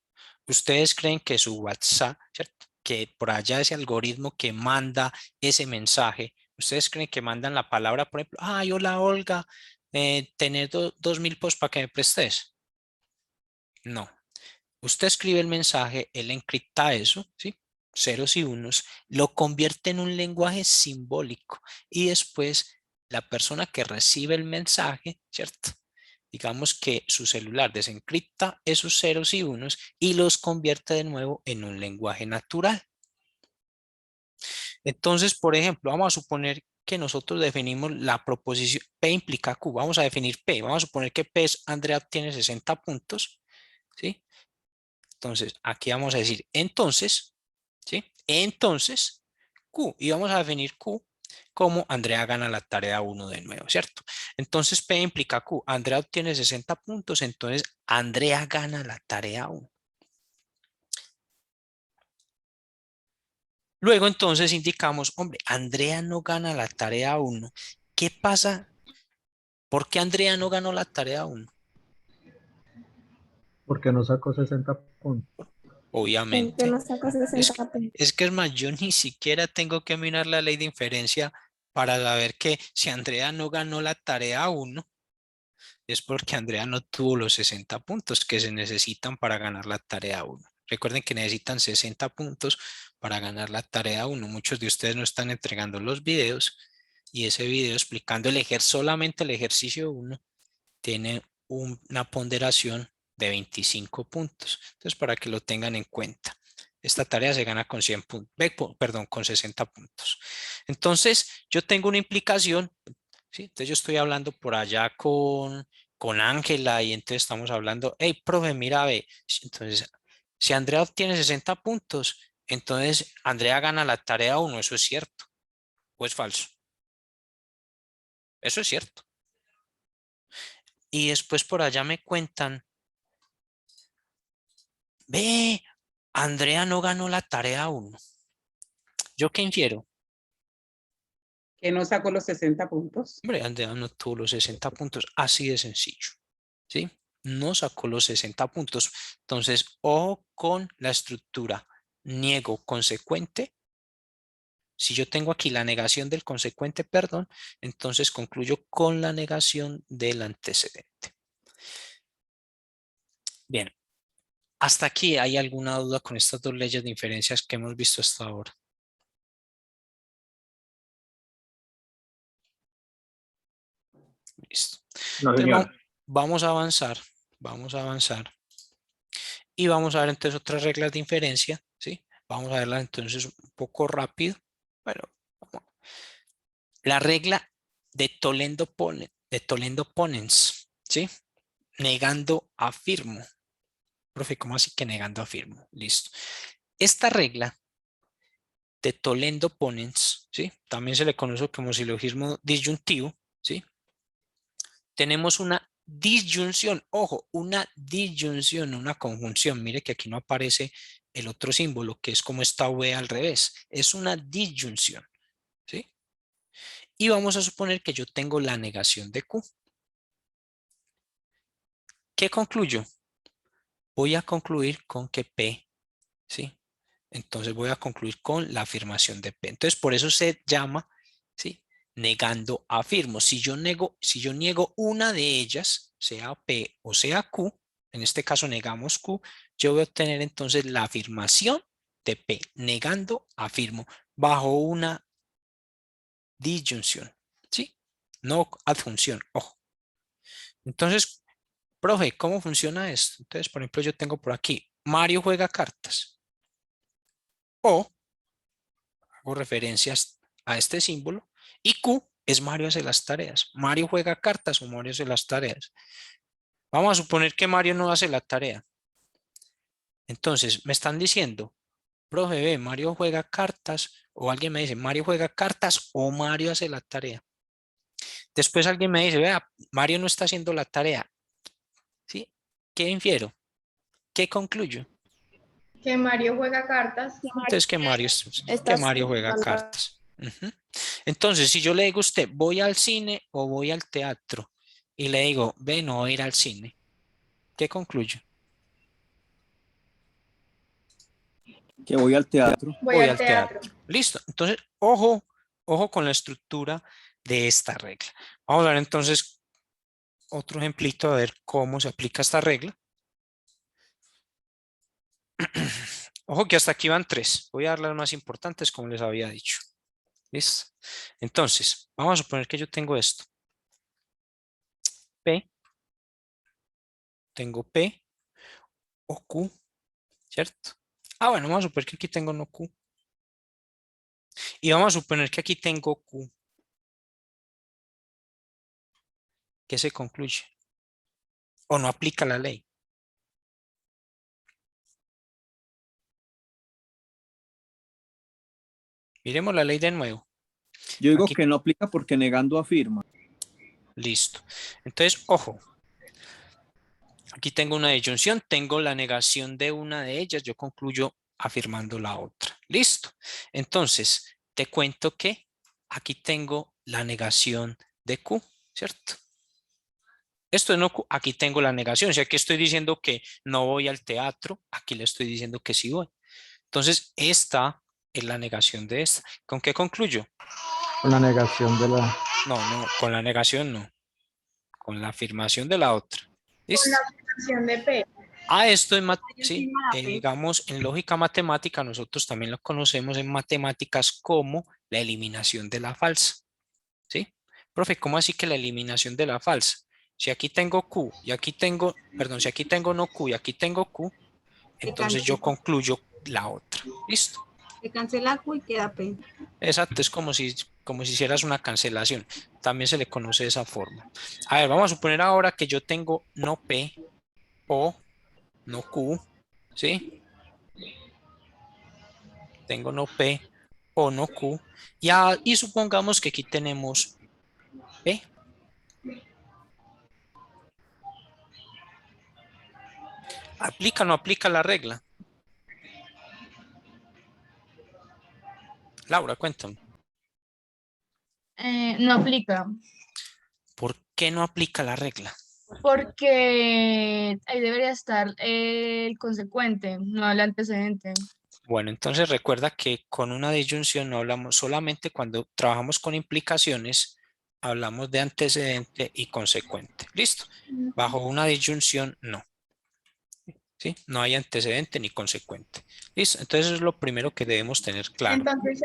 Ustedes creen que su WhatsApp, ¿cierto? Que por allá ese algoritmo que manda ese mensaje, ustedes creen que mandan la palabra, por ejemplo, ay, hola Olga, tener 2000 posts para que me prestes. No. Usted escribe el mensaje, él encripta eso, ¿sí? Ceros y unos, lo convierte en un lenguaje simbólico y después la persona que recibe el mensaje, ¿cierto? Digamos que su celular desencripta esos ceros y unos y los convierte de nuevo en un lenguaje natural. Entonces, por ejemplo, vamos a suponer que nosotros definimos la proposición P implica Q. Vamos a definir P. Vamos a suponer que P es Andrea obtiene 60 puntos, ¿sí? Entonces, aquí vamos a decir entonces, ¿sí? Entonces, Q. Y vamos a definir Q como Andrea gana la tarea 1 de nuevo, ¿cierto? Entonces, P implica Q. Andrea obtiene 60 puntos, entonces Andrea gana la tarea 1. Luego, entonces, indicamos, hombre, Andrea no gana la tarea 1. ¿Qué pasa? ¿Por qué Andrea no ganó la tarea 1? Porque no sacó 60 puntos. Obviamente. no sacó 60 puntos. Es que es más, yo ni siquiera tengo que mirar la ley de inferencia para saber que si Andrea no ganó la tarea 1, es porque Andrea no tuvo los 60 puntos que se necesitan para ganar la tarea 1. Recuerden que necesitan 60 puntos para ganar la tarea 1. Muchos de ustedes no están entregando los videos y ese video explicando solamente el ejercicio 1 tiene una ponderación de 25 puntos. Entonces, para que lo tengan en cuenta. Esta tarea se gana con 100 puntos, perdón, con 60 puntos. Entonces, yo tengo una implicación, ¿sí? Entonces yo estoy hablando por allá con Ángela y entonces estamos hablando, hey, profe, mira, ve, entonces, si Andrea obtiene 60 puntos, entonces Andrea gana la tarea 1, ¿eso es cierto o es falso? Eso es cierto. Y después por allá me cuentan, ve, Andrea no ganó la tarea 1. ¿Yo qué infiero? Que no sacó los 60 puntos. Hombre, Andrea no tuvo los 60 puntos, así de sencillo, ¿sí? No sacó los 60 puntos. Entonces, ojo con la estructura. Niego consecuente. Si yo tengo aquí la negación del consecuente, perdón, entonces concluyo con la negación del antecedente. Bien, hasta aquí, ¿hay alguna duda con estas dos leyes de inferencias que hemos visto hasta ahora? Listo. No, Entonces, señor. vamos a avanzar y vamos a ver entonces otras reglas de inferencia, ¿sí? Vamos a verlas entonces un poco rápido. Bueno, la regla de Toledo-Ponens, ¿sí? Negando afirmo. Profe, ¿cómo así que negando afirmo? Listo. Esta regla de Toledo-Ponens, ¿sí? También se le conoce como silogismo disyuntivo, ¿sí? Tenemos una disyunción, ojo, una disyunción, una conjunción. Mire que aquí no aparece el otro símbolo, que es como esta V al revés. Es una disyunción, ¿sí? Y vamos a suponer que yo tengo la negación de Q. ¿Qué concluyo? Voy a concluir con que P, ¿sí? Entonces voy a concluir con la afirmación de P. Entonces por eso se llama, ¿sí? Negando afirmo. Si yo niego una de ellas, sea P o sea Q, en este caso negamos Q, yo voy a obtener entonces la afirmación de P. Negando afirmo bajo una disyunción, ¿sí? No adjunción, ojo. Entonces, profe, ¿cómo funciona esto? Entonces, por ejemplo, yo tengo por aquí, Mario juega cartas. O hago referencias a este símbolo. Y Q es Mario hace las tareas. Mario juega cartas o Mario hace las tareas. Vamos a suponer que Mario no hace la tarea. Entonces, me están diciendo, profe, ve, Mario juega cartas. O alguien me dice, Mario juega cartas o Mario hace la tarea. Después alguien me dice, vea, Mario no está haciendo la tarea. ¿Sí? ¿Qué infiero? ¿Qué concluyo? Que Mario juega cartas. Entonces que Mario juega cartas. Entonces, si yo le digo a usted, voy al cine o voy al teatro, y le digo, ve, no voy a ir al cine, ¿qué concluyo? Que voy al teatro. Voy al teatro. Listo. Entonces, ojo con la estructura de esta regla. Vamos a ver entonces otro ejemplito a ver cómo se aplica esta regla. Ojo que hasta aquí van 3. Voy a dar las más importantes como les había dicho. ¿Listo? Entonces, vamos a suponer que yo tengo esto. P. Tengo P o Q, ¿cierto? Bueno, vamos a suponer que aquí tengo no Q. Y vamos a suponer que aquí tengo Q. ¿Qué se concluye? ¿O no aplica la ley? Miremos la ley de nuevo. Yo digo Aquí. que no aplica porque negando afirma. Listo. Entonces, ojo. Aquí tengo una disyunción, tengo la negación de una de ellas, yo concluyo afirmando la otra. Listo. Entonces, te cuento que aquí tengo la negación de Q, ¿cierto? Esto es no Q, aquí tengo la negación. O sea, aquí estoy diciendo que no voy al teatro, aquí le estoy diciendo que sí voy. Entonces, esta es la negación de esta. ¿Con qué concluyo? Con la negación de la... No, con la negación no. Con la afirmación de la otra. ¿Listo? Con la afirmación de P. Esto es, sí, digamos, en lógica matemática, nosotros también lo conocemos en matemáticas como la eliminación de la falsa. ¿Sí? Profe, ¿cómo así que la eliminación de la falsa? Si aquí tengo Q y aquí tengo, perdón, si aquí tengo no Q y aquí tengo Q, entonces yo concluyo la otra. ¿Listo? Se cancela Q y queda P. Exacto, es como si hicieras una cancelación. También se le conoce de esa forma. A ver, vamos a suponer ahora que yo tengo no P o no Q, ¿sí? Tengo no P o no Q. Y supongamos que aquí tenemos P. ¿Aplica o no aplica la regla? Laura, cuéntame. No aplica. ¿Por qué no aplica la regla? Porque ahí debería estar el consecuente, no el antecedente. Bueno, entonces recuerda que con una disyunción no hablamos solamente cuando trabajamos con implicaciones, hablamos de antecedente y consecuente. ¿Listo? Bajo una disyunción, no. ¿Sí? No hay antecedente ni consecuente. ¿Listo? Entonces eso es lo primero que debemos tener claro. Entonces,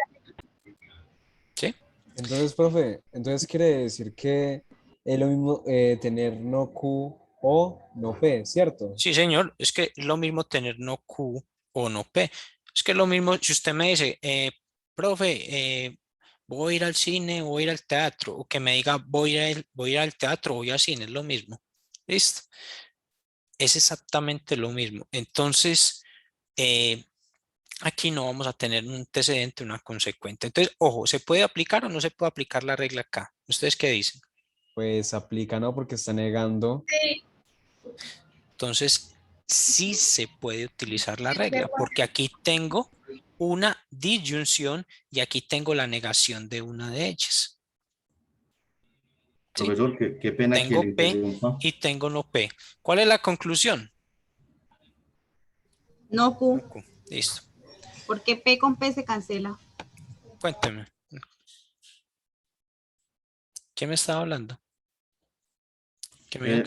¿sí? Entonces, profe, entonces quiere decir que es lo mismo tener no Q o no P, ¿cierto? Sí, señor. Es que es lo mismo tener no Q o no P. Es que es lo mismo si usted me dice, profe, voy a ir al cine o voy a ir al teatro, o que me diga voy a ir al teatro o voy al cine, es lo mismo. ¿Listo? Es exactamente lo mismo. Entonces, aquí no vamos a tener un antecedente, una consecuente. Entonces, ojo, ¿se puede aplicar o no se puede aplicar la regla acá? ¿Ustedes qué dicen? Pues aplica, ¿no? Porque está negando. sí. Entonces, sí se puede utilizar la regla, porque aquí tengo una disyunción y aquí tengo la negación de una de ellas. ¿Sí? Profesor, qué pena tengo que le P interrumpa. y tengo no P. ¿Cuál es la conclusión? No Q. No Q. Listo. Porque P con P se cancela. Cuénteme. ¿Quién me estaba hablando?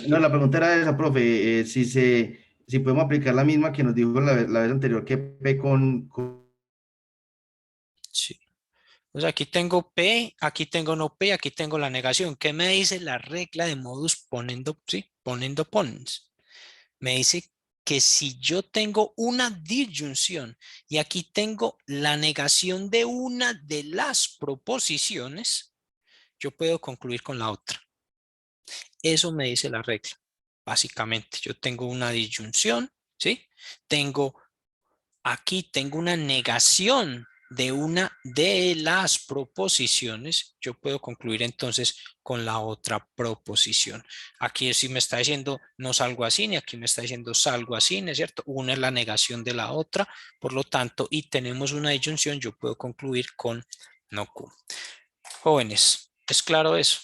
No, la pregunta era esa, profe, si podemos aplicar la misma que nos dijo la vez anterior, que P con... Sí. Pues aquí tengo P, aquí tengo no P, aquí tengo la negación. ¿Qué me dice la regla de modus ponendo, sí, ponendo ponens? Me dice que si yo tengo una disyunción y aquí tengo la negación de una de las proposiciones, yo puedo concluir con la otra. Eso me dice la regla. Básicamente, yo tengo una disyunción, ¿sí? Aquí tengo una negación de una de las proposiciones, yo puedo concluir entonces con la otra proposición. Aquí sí me está diciendo no salgo a cine, aquí me está diciendo salgo a cine, ¿cierto? Una es la negación de la otra, por lo tanto, y tenemos una disyunción, yo puedo concluir con no Q. Jóvenes, ¿es claro eso?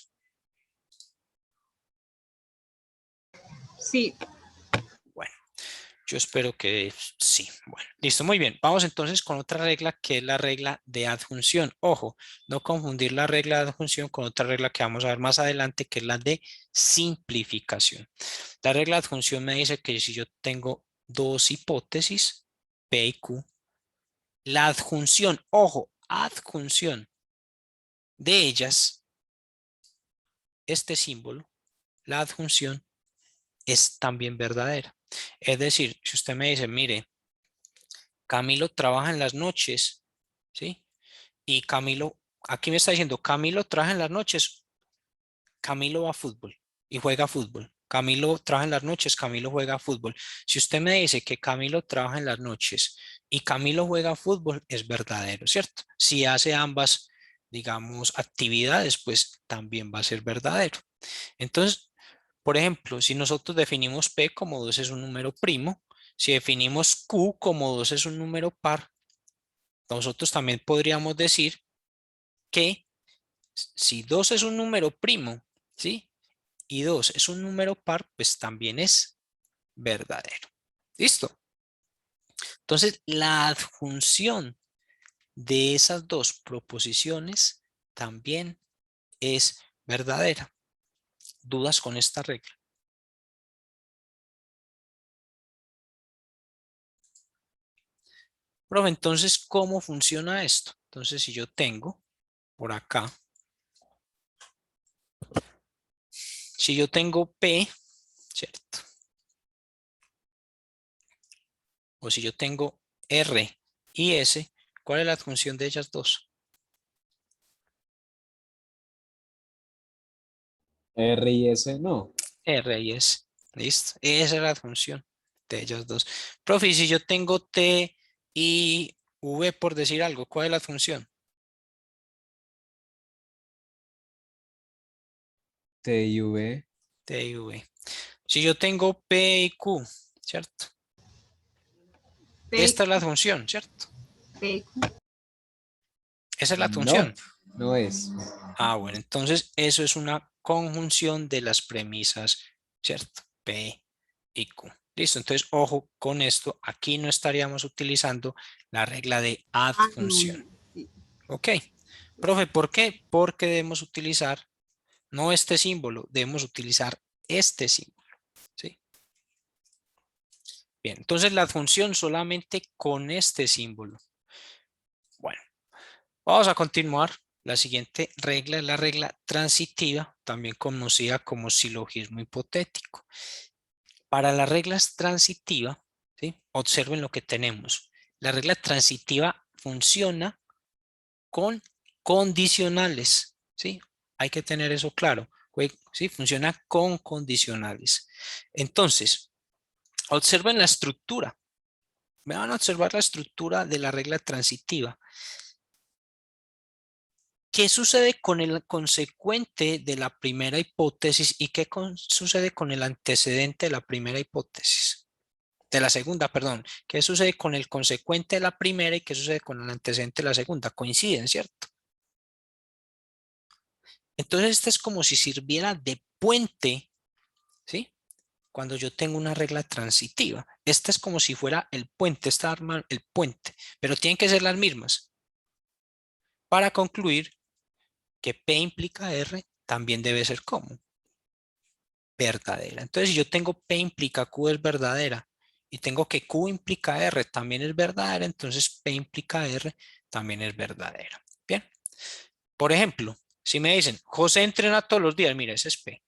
Sí. Bueno, yo espero que sí. Bueno, listo, muy bien. Vamos entonces con otra regla que es la regla de adjunción. Ojo, no confundir la regla de adjunción con otra regla que vamos a ver más adelante, que es la de simplificación. La regla de adjunción me dice que si yo tengo dos hipótesis, P y Q, la adjunción, ojo, adjunción de ellas, este símbolo, la adjunción, es también verdadera. Es decir, si usted me dice, mire, Camilo trabaja en las noches, ¿sí? Y Camilo, aquí me está diciendo, Camilo trabaja en las noches, Camilo va a fútbol y juega fútbol. Camilo trabaja en las noches, Camilo juega fútbol. Si usted me dice que Camilo trabaja en las noches y Camilo juega fútbol, es verdadero, ¿cierto? Si hace ambas, digamos, actividades, pues también va a ser verdadero. Entonces, por ejemplo, si nosotros definimos P como 2 es un número primo, si definimos Q como 2 es un número par, nosotros también podríamos decir que si 2 es un número primo, ¿sí? Y 2 es un número par, pues también es verdadero. ¿Listo? Entonces, la adjunción de esas dos proposiciones también es verdadera. ¿Dudas con esta regla? Profe, entonces, ¿cómo funciona esto? Entonces, si yo tengo por acá, si yo tengo P, ¿cierto? O si yo tengo R y S, ¿cuál es la adjunción de ellas dos? R y S, no. R y S. ¿Listo? Esa es la adjunción de ellas dos. Profe, y si yo tengo T y V por decir algo, ¿cuál es la adjunción? T y V. T y V. Si yo tengo P y Q, ¿cierto? Esta es la adjunción, ¿cierto? Esa es la adjunción. No, no es. Ah, bueno, entonces eso es una conjunción de las premisas, ¿cierto? P y Q. Listo, entonces ojo con esto, aquí no estaríamos utilizando la regla de adjunción. Ok, profe, ¿por qué? Porque debemos utilizar, no este símbolo, debemos utilizar este símbolo, ¿sí? Bien, entonces la adjunción solamente con este símbolo. Bueno, vamos a continuar. La siguiente regla es la regla transitiva, también conocida como silogismo hipotético. Para las reglas transitivas, ¿sí? Observen lo que tenemos. La regla transitiva funciona con condicionales, ¿sí? Hay que tener eso claro, ¿sí? Funciona con condicionales. Entonces, observen la estructura. Me van a observar la estructura de la regla transitiva. ¿Qué sucede con el consecuente de la primera hipótesis y qué sucede con el antecedente de la primera hipótesis? De la segunda, perdón. ¿Qué sucede con el consecuente de la primera y qué sucede con el antecedente de la segunda? Coinciden, ¿cierto? Entonces, este es como si sirviera de puente, ¿sí? Cuando yo tengo una regla transitiva. Esta es como si fuera el puente, esta arma, el puente, pero tienen que ser las mismas. Para concluir que P implica R, también debe ser como verdadera. Entonces, si yo tengo P implica Q es verdadera y tengo que Q implica R también es verdadera, entonces P implica R también es verdadera. Bien. Por ejemplo, si me dicen, José entrena todos los días, mira, ese es P.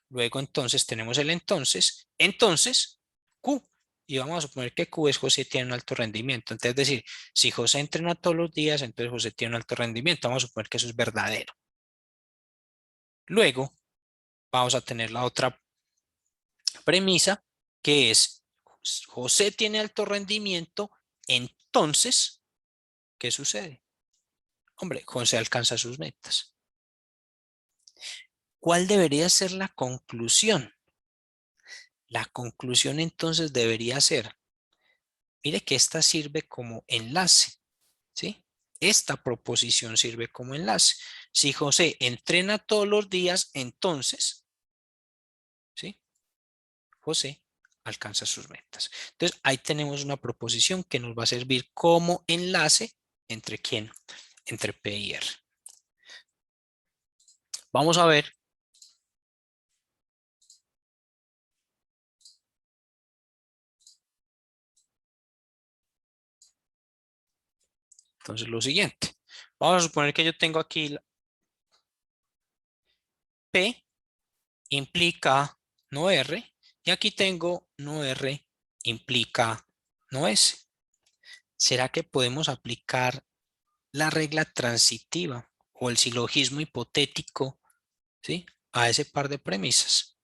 Luego entonces tenemos el entonces Q. Y vamos a suponer que Q es José tiene un alto rendimiento. Entonces, es decir, si José entrena todos los días, entonces José tiene un alto rendimiento. Vamos a suponer que eso es verdadero. Luego, vamos a tener la otra premisa, que es José tiene alto rendimiento, entonces, ¿qué sucede? Hombre, José alcanza sus metas. ¿Cuál debería ser la conclusión? La conclusión entonces debería ser, mire que esta sirve como enlace, ¿sí? esta proposición sirve como enlace. Si José entrena todos los días, entonces, ¿sí? José alcanza sus metas. Entonces, ahí tenemos una proposición que nos va a servir como enlace entre ¿quién? Entre P y R. Vamos a ver. Entonces, lo siguiente. Vamos a suponer que yo tengo aquí P implica no R y aquí tengo no R implica no S. ¿Será que podemos aplicar la regla transitiva o el silogismo hipotético, ¿sí?, a ese par de premisas?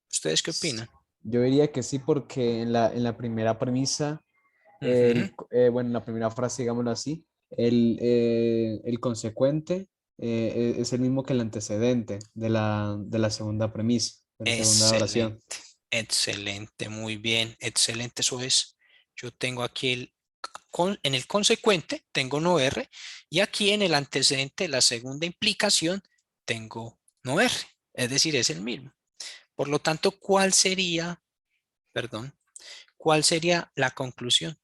¿Ustedes qué opinan? Yo diría que sí, porque en la primera premisa, bueno, en la primera frase, digámoslo así, el consecuente es el mismo que el antecedente de la segunda premisa, de la segunda oración. Excelente, muy bien, excelente, eso es. Yo tengo aquí en el consecuente tengo no R y aquí en el antecedente, la segunda implicación, tengo no R, es decir, es el mismo. Por lo tanto, ¿cuál sería la conclusión?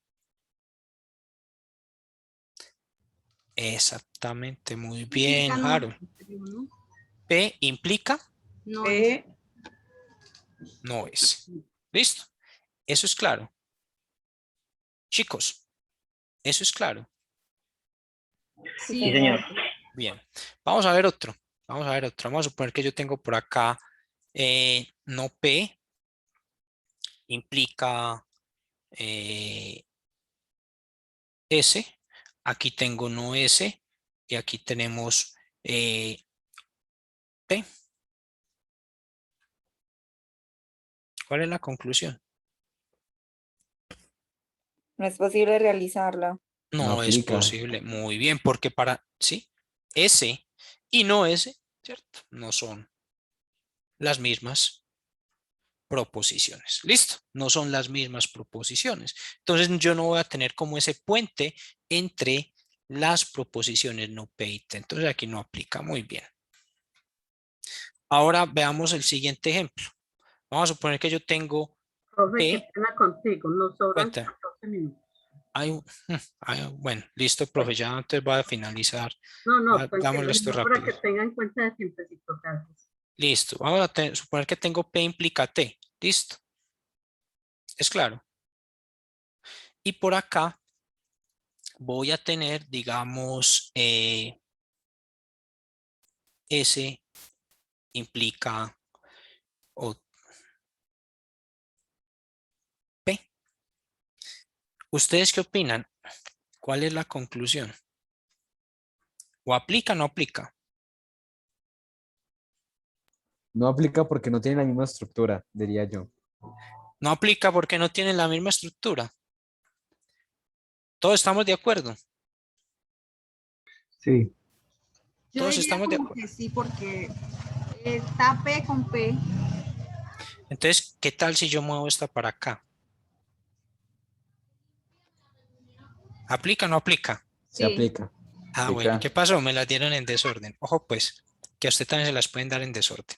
Exactamente, muy bien, Harold. P implica No P, no es. ¿Listo? Eso es claro. Chicos, eso es claro. Sí, señor. Bien, vamos a ver otro. Vamos a ver otro. Vamos a suponer que yo tengo por acá no P implica S. Aquí tengo no S y aquí tenemos P. ¿Cuál es la conclusión? No es posible realizarla. No es posible. Muy bien, porque ¿sí? S y no S, ¿cierto? No son las mismas proposiciones. ¿Listo? No son las mismas proposiciones. Entonces yo no voy a tener como ese puente entre las proposiciones no P y T. Entonces aquí no aplica. Muy bien. Ahora veamos el siguiente ejemplo. Vamos a suponer que yo tengo Profe, P. qué pena contigo, nos sobran Cuenta. 14 minutos. Bueno, listo, profe, ya antes va a finalizar. No, Dámosle tranquilo, esto sino para rápido. que tenga en cuenta de tiempecito, gracias. Listo, vamos a suponer que tengo P implica T. Listo. ¿Es claro? Y por acá voy a tener, digamos, S implica P. ¿Ustedes qué opinan? ¿Cuál es la conclusión? ¿O aplica o no aplica? No aplica porque no tiene la misma estructura, diría yo. No aplica porque no tienen la misma estructura. ¿Todos estamos de acuerdo? Sí. Yo Todos diría estamos de como acuerdo. que sí, porque está P con P. Entonces, ¿qué tal si yo muevo esta para acá? ¿Aplica o no aplica? Se aplica. Ah, bueno, ¿qué pasó? Me las dieron en desorden. Ojo, pues, que a usted también se las pueden dar en desorden.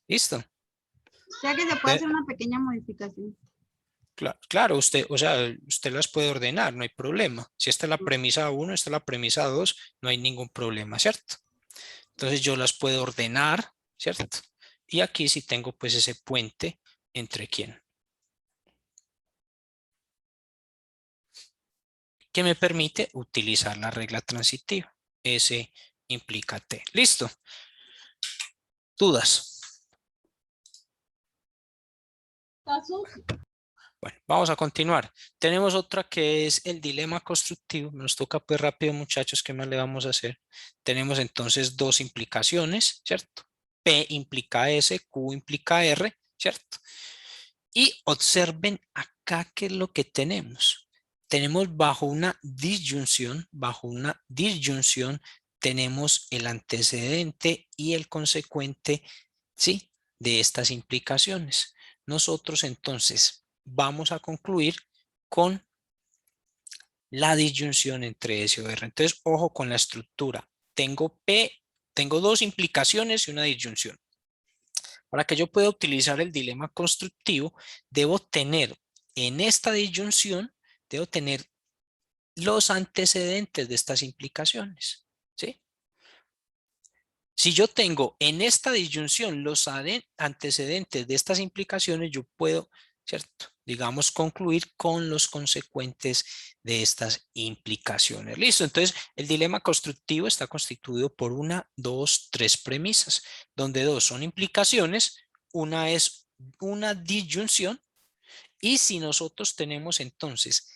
¿Listo? O sea que se puede hacer una pequeña modificación. Claro, usted las puede ordenar, no hay problema. Si esta es la premisa 1, esta es la premisa 2, no hay ningún problema, ¿cierto? Entonces yo las puedo ordenar, ¿cierto? Y aquí sí tengo pues ese puente entre quién. Que me permite utilizar la regla transitiva. S implica T. ¿Listo? ¿Dudas? Bueno, vamos a continuar. Tenemos otra que es el dilema constructivo. Nos toca pues rápido, muchachos, ¿qué más le vamos a hacer? Tenemos entonces dos implicaciones, ¿cierto? P implica S, Q implica R, ¿cierto? Y observen acá qué es lo que tenemos. Tenemos bajo una disyunción, tenemos el antecedente y el consecuente, ¿sí?, de estas implicaciones. Nosotros entonces vamos a concluir con la disyunción entre S o R. Entonces, ojo con la estructura. Tengo dos implicaciones y una disyunción. Para que yo pueda utilizar el dilema constructivo, debo tener en esta disyunción, debo tener los antecedentes de estas implicaciones, ¿sí? Si yo tengo en esta disyunción los antecedentes de estas implicaciones, yo puedo, ¿cierto? Digamos, concluir con los consecuentes de estas implicaciones. Listo, entonces el dilema constructivo está constituido por 1, 2, 3 premisas, donde 2 son implicaciones, una es una disyunción, y si nosotros tenemos entonces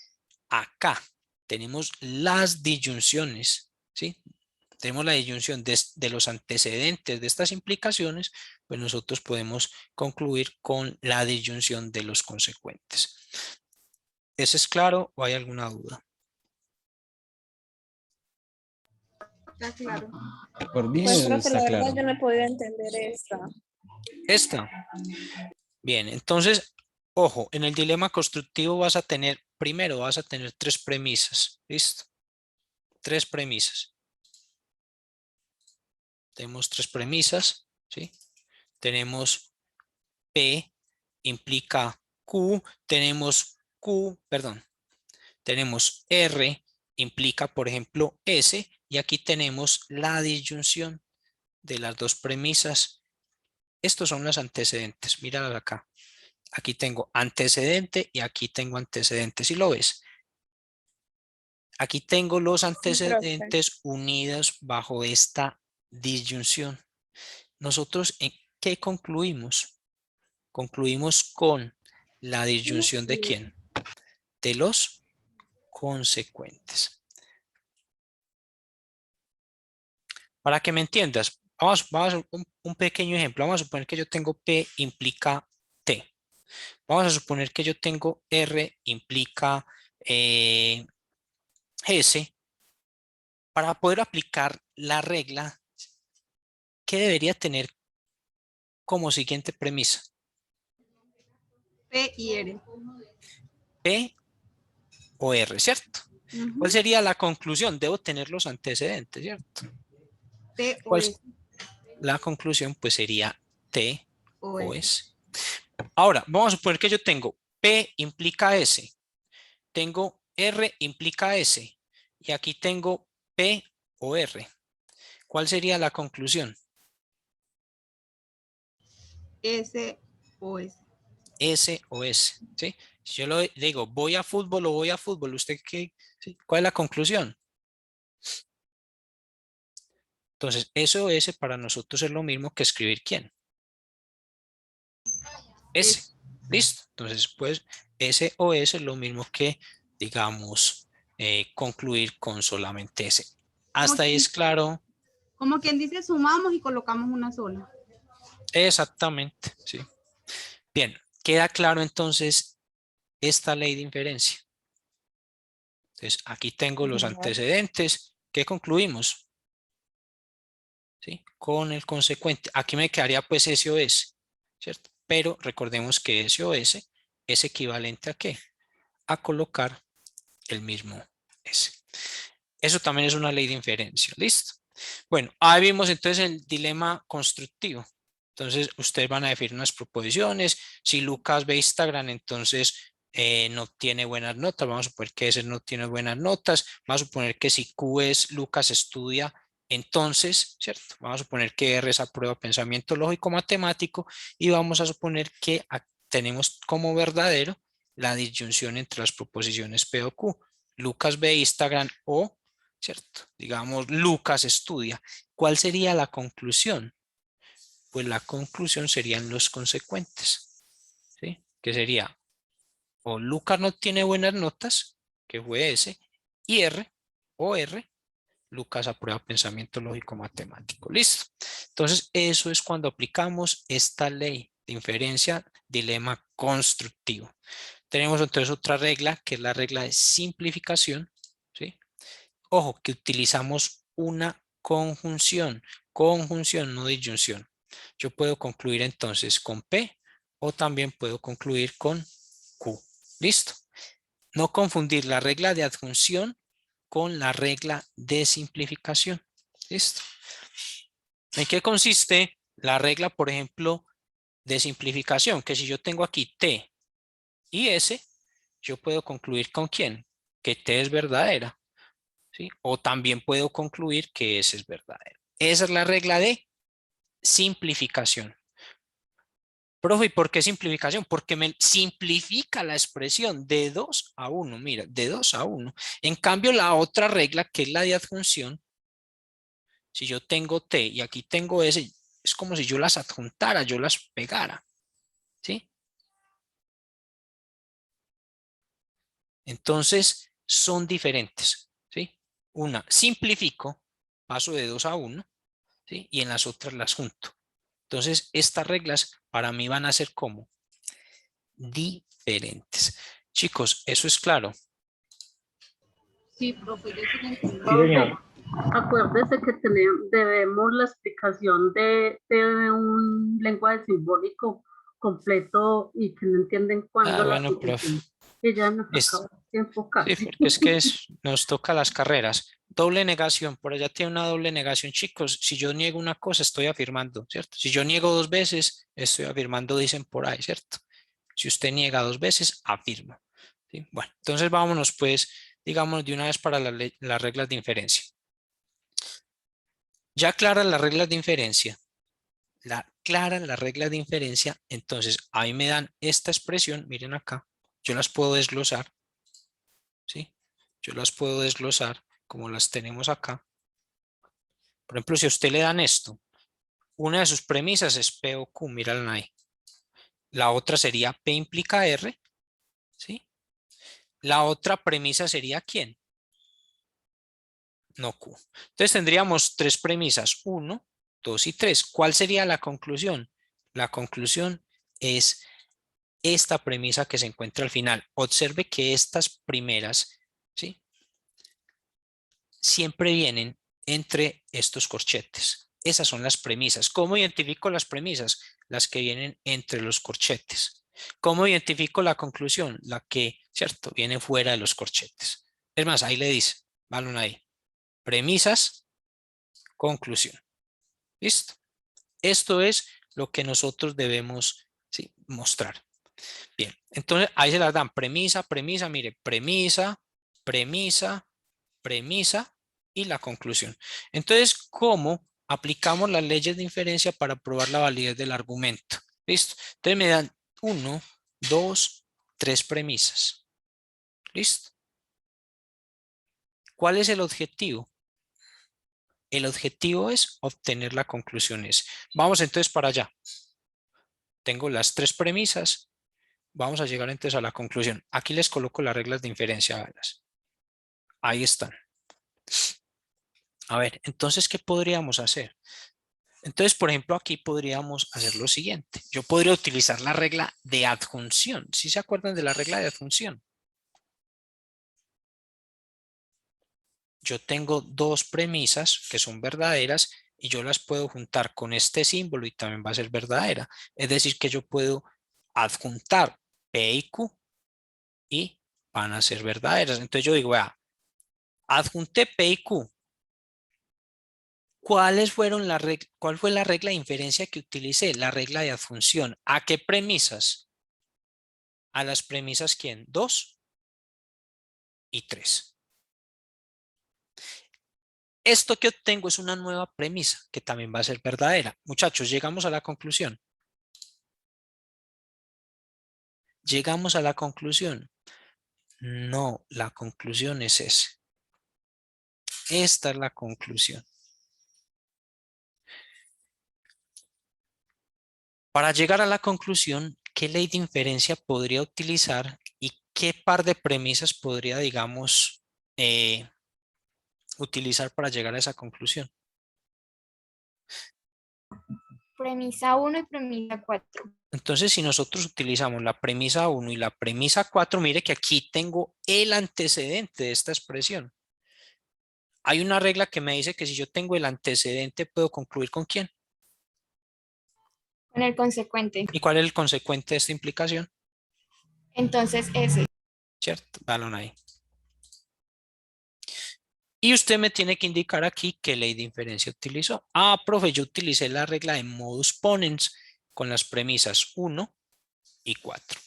acá, tenemos las disyunciones, ¿sí? Tenemos la disyunción de los antecedentes de estas implicaciones, pues nosotros podemos concluir con la disyunción de los consecuentes. ¿Eso es claro o hay alguna duda? Está claro. Por mí Pues, profe, está la verdad claro. yo no he podido entender esta. Esta. Bien, entonces, ojo, en el dilema constructivo primero vas a tener 3 premisas, ¿listo? 3 premisas. Tenemos 3 premisas, ¿sí? Tenemos P implica Q, tenemos R implica, por ejemplo, S, y aquí tenemos la disyunción de las 2 premisas. Estos son los antecedentes, míralo acá. Aquí tengo antecedente y aquí tengo antecedentes, ¿sí lo ves? Aquí tengo los antecedentes unidos bajo esta disyunción. Nosotros, ¿en qué concluimos? Concluimos con la disyunción ¿de quién? De los consecuentes. Para que me entiendas, vamos a hacer un pequeño ejemplo. Vamos a suponer que yo tengo P implica T. Vamos a suponer que yo tengo R implica S. Para poder aplicar la regla, ¿qué debería tener como siguiente premisa? P y R. P o R, ¿cierto? ¿Cuál sería la conclusión? Debo tener los antecedentes, ¿cierto? T o S. La conclusión pues sería T O o S. Ahora, vamos a suponer que yo tengo P implica S, tengo R implica S, y aquí tengo P o R. ¿Cuál sería la conclusión? S o S. S o S, ¿sí? Si yo le digo voy a fútbol o voy a fútbol, ¿usted qué? ¿Sí? ¿Cuál es la conclusión? Entonces, S o S para nosotros es lo mismo que escribir ¿quién? S. ¿Listo? Entonces, pues, S o S es lo mismo que, digamos, concluir con solamente S. ¿Hasta ahí es claro? Como quien dice, sumamos y colocamos una sola. Exactamente, sí. Bien, queda claro entonces esta ley de inferencia. Entonces, aquí tengo los antecedentes. ¿Qué concluimos? ¿Sí? Con el consecuente. Aquí me quedaría pues S o S, ¿cierto? Pero recordemos que S o S es equivalente ¿a qué? A colocar el mismo S. Eso también es una ley de inferencia. ¿Listo? Bueno, ahí vimos entonces el dilema constructivo. Entonces, ustedes van a definir unas proposiciones. Si Lucas ve Instagram, entonces no tiene buenas notas. Vamos a suponer que S no tiene buenas notas. Vamos a suponer que si Q es Lucas estudia, entonces, ¿cierto? Vamos a suponer que R es aprueba pensamiento lógico matemático y vamos a suponer que tenemos como verdadero la disyunción entre las proposiciones P o Q. Lucas ve Instagram o, ¿cierto? Digamos, Lucas estudia. ¿Cuál sería la conclusión? Pues la conclusión serían los consecuentes, ¿sí? Que sería o Lucas no tiene buenas notas, que fue S, y R o R, Lucas aprueba pensamiento lógico matemático. Listo. Entonces, eso es cuando aplicamos esta ley de inferencia, dilema constructivo. Tenemos entonces otra regla, que es la regla de simplificación, ¿sí? Ojo, que utilizamos una conjunción, no disyunción. Yo puedo concluir entonces con P o también puedo concluir con Q. ¿Listo? No confundir la regla de adjunción con la regla de simplificación. ¿Listo? ¿En qué consiste la regla, por ejemplo, de simplificación? Que si yo tengo aquí T y S, yo puedo concluir con quién, que T es verdadera, ¿sí? O también puedo concluir que S es verdadera. Esa es la regla de simplificación. Profe, ¿y por qué simplificación? Porque me simplifica la expresión de 2 a 1. Mira, de 2 a 1. En cambio, la otra regla, que es la de adjunción, si yo tengo T y aquí tengo S, es como si yo las adjuntara, yo las pegara. ¿Sí? Entonces, son diferentes. ¿Sí? Una, simplifico, paso de 2 a 1, ¿sí? Y en las otras las junto. Entonces, estas reglas para mí van a ser como diferentes. Chicos, ¿eso es claro? Sí, profe, yo sí lo entiendo. Sí, señor. Acuérdese que debemos la explicación de un lenguaje simbólico completo y que no entienden cuándo la Bueno, profe. solución. Que ya nos Es- acaba el tiempo Sí, casi. porque es que nos toca las carreras. Doble negación, por allá tiene una doble negación, chicos. Si yo niego una cosa, estoy afirmando, ¿cierto? Si yo niego 2 veces, estoy afirmando, dicen por ahí, ¿cierto? Si usted niega 2 veces, afirma. ¿Sí? Bueno, entonces vámonos pues, digamos, de una vez para las reglas de inferencia. Ya claras las reglas de inferencia, entonces ahí me dan esta expresión, miren acá, yo las puedo desglosar, ¿sí? Yo las puedo desglosar como las tenemos acá. Por ejemplo, si a usted le dan esto, una de sus premisas es P o Q, mírala ahí. La otra sería P implica R, ¿sí? La otra premisa sería ¿quién? No Q. Entonces tendríamos 3 premisas, 1, 2 y 3. ¿Cuál sería la conclusión? La conclusión es esta premisa que se encuentra al final. Observe que estas primeras, ¿sí? Siempre vienen entre estos corchetes. Esas son las premisas. ¿Cómo identifico las premisas? Las que vienen entre los corchetes. ¿Cómo identifico la conclusión? La que, ¿cierto? Viene fuera de los corchetes. Es más, ahí le dice, vale ahí. Premisas, conclusión. ¿Listo? Esto es lo que nosotros debemos, ¿sí?, mostrar. Bien, entonces ahí se las dan premisa, premisa, mire, premisa, premisa, premisa y la conclusión. Entonces, ¿cómo aplicamos las leyes de inferencia para probar la validez del argumento? ¿Listo? Entonces me dan 1, 2, 3 premisas. ¿Listo? ¿Cuál es el objetivo? El objetivo es obtener la conclusión S. Vamos entonces para allá. Tengo las 3 premisas. Vamos a llegar entonces a la conclusión. Aquí les coloco las reglas de inferencia. Véanlas. Ahí están. A ver, entonces, ¿qué podríamos hacer? Entonces, por ejemplo, aquí podríamos hacer lo siguiente. Yo podría utilizar la regla de adjunción. ¿Sí se acuerdan de la regla de adjunción? Yo tengo 2 premisas que son verdaderas y yo las puedo juntar con este símbolo y también va a ser verdadera. Es decir, que yo puedo adjuntar P y Q y van a ser verdaderas. Entonces yo digo, vea, adjunté P y Q. ¿Cuál fue la regla de inferencia que utilicé? La regla de adjunción. ¿A qué premisas? A las premisas, ¿quién? 2 y 3. Esto que obtengo es una nueva premisa que también va a ser verdadera. Muchachos, llegamos a la conclusión. ¿Llegamos a la conclusión? No, la conclusión es esa. Esta es la conclusión. Para llegar a la conclusión, ¿qué ley de inferencia podría utilizar y qué par de premisas podría, digamos, utilizar para llegar a esa conclusión? Premisa 1 y premisa 4. Entonces, si nosotros utilizamos la premisa 1 y la premisa 4, mire que aquí tengo el antecedente de esta expresión. Hay una regla que me dice que si yo tengo el antecedente, ¿puedo concluir con quién? Con el consecuente. ¿Y cuál es el consecuente de esta implicación? Entonces, ese. ¿cierto? Balón ahí. Y usted me tiene que indicar aquí qué ley de inferencia utilizó. Ah, profe, yo utilicé la regla de modus ponens con las premisas 1 y 4.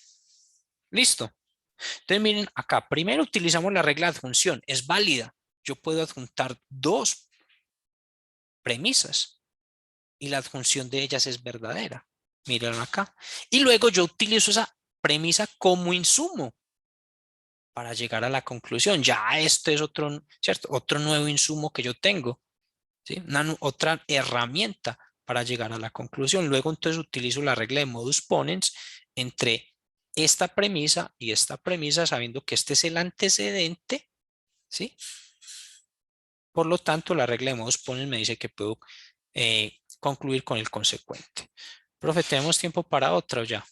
Listo. Entonces miren acá, primero utilizamos la regla de adjunción. Es válida. Yo puedo adjuntar dos premisas y la adjunción de ellas es verdadera. Miren acá. Y luego yo utilizo esa premisa como insumo para llegar a la conclusión. Ya este es otro, ¿cierto? Otro nuevo insumo que yo tengo, ¿sí? Otra herramienta para llegar a la conclusión. Luego entonces utilizo la regla de modus ponens entre esta premisa y esta premisa, sabiendo que este es el antecedente, ¿sí? Por lo tanto, la regla de modus ponens me dice que puedo concluir con el consecuente. Profe, ¿tenemos tiempo para otra o ya?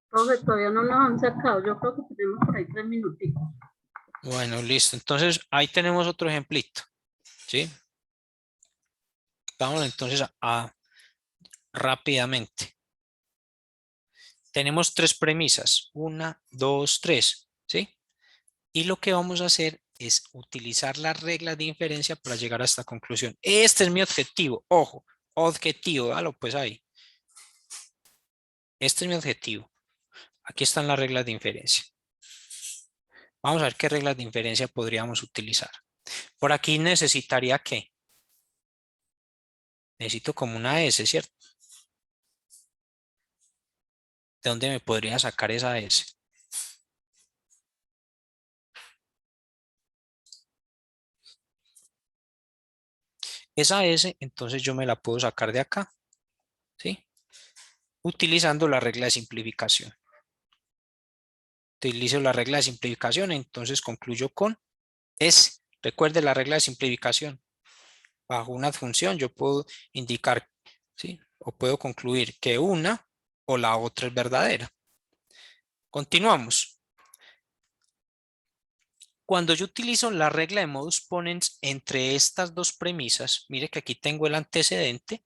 Profe, todavía no nos han sacado. Yo creo que tenemos por ahí 3 minutitos. Bueno, listo. Entonces, ahí tenemos otro ejemplito, ¿sí? Vamos entonces rápidamente. Tenemos 3 premisas. 1, 2, 3, ¿sí? Y lo que vamos a hacer es utilizar las reglas de inferencia para llegar a esta conclusión. Este es mi objetivo. Ojo, objetivo, dalo pues ahí. Este es mi objetivo. Aquí están las reglas de inferencia. Vamos a ver qué reglas de inferencia podríamos utilizar. Por aquí necesitaría ¿qué? Necesito como una S, ¿cierto? ¿De dónde me podría sacar esa S? Esa S, entonces yo me la puedo sacar de acá, ¿sí? Utilizando la regla de simplificación. Utilizo la regla de simplificación, entonces concluyo con S. Recuerde la regla de simplificación. Bajo una adjunción yo puedo indicar, ¿sí? O puedo concluir que una o la otra es verdadera. Continuamos. Cuando yo utilizo la regla de modus ponens entre estas dos premisas, mire que aquí tengo el antecedente,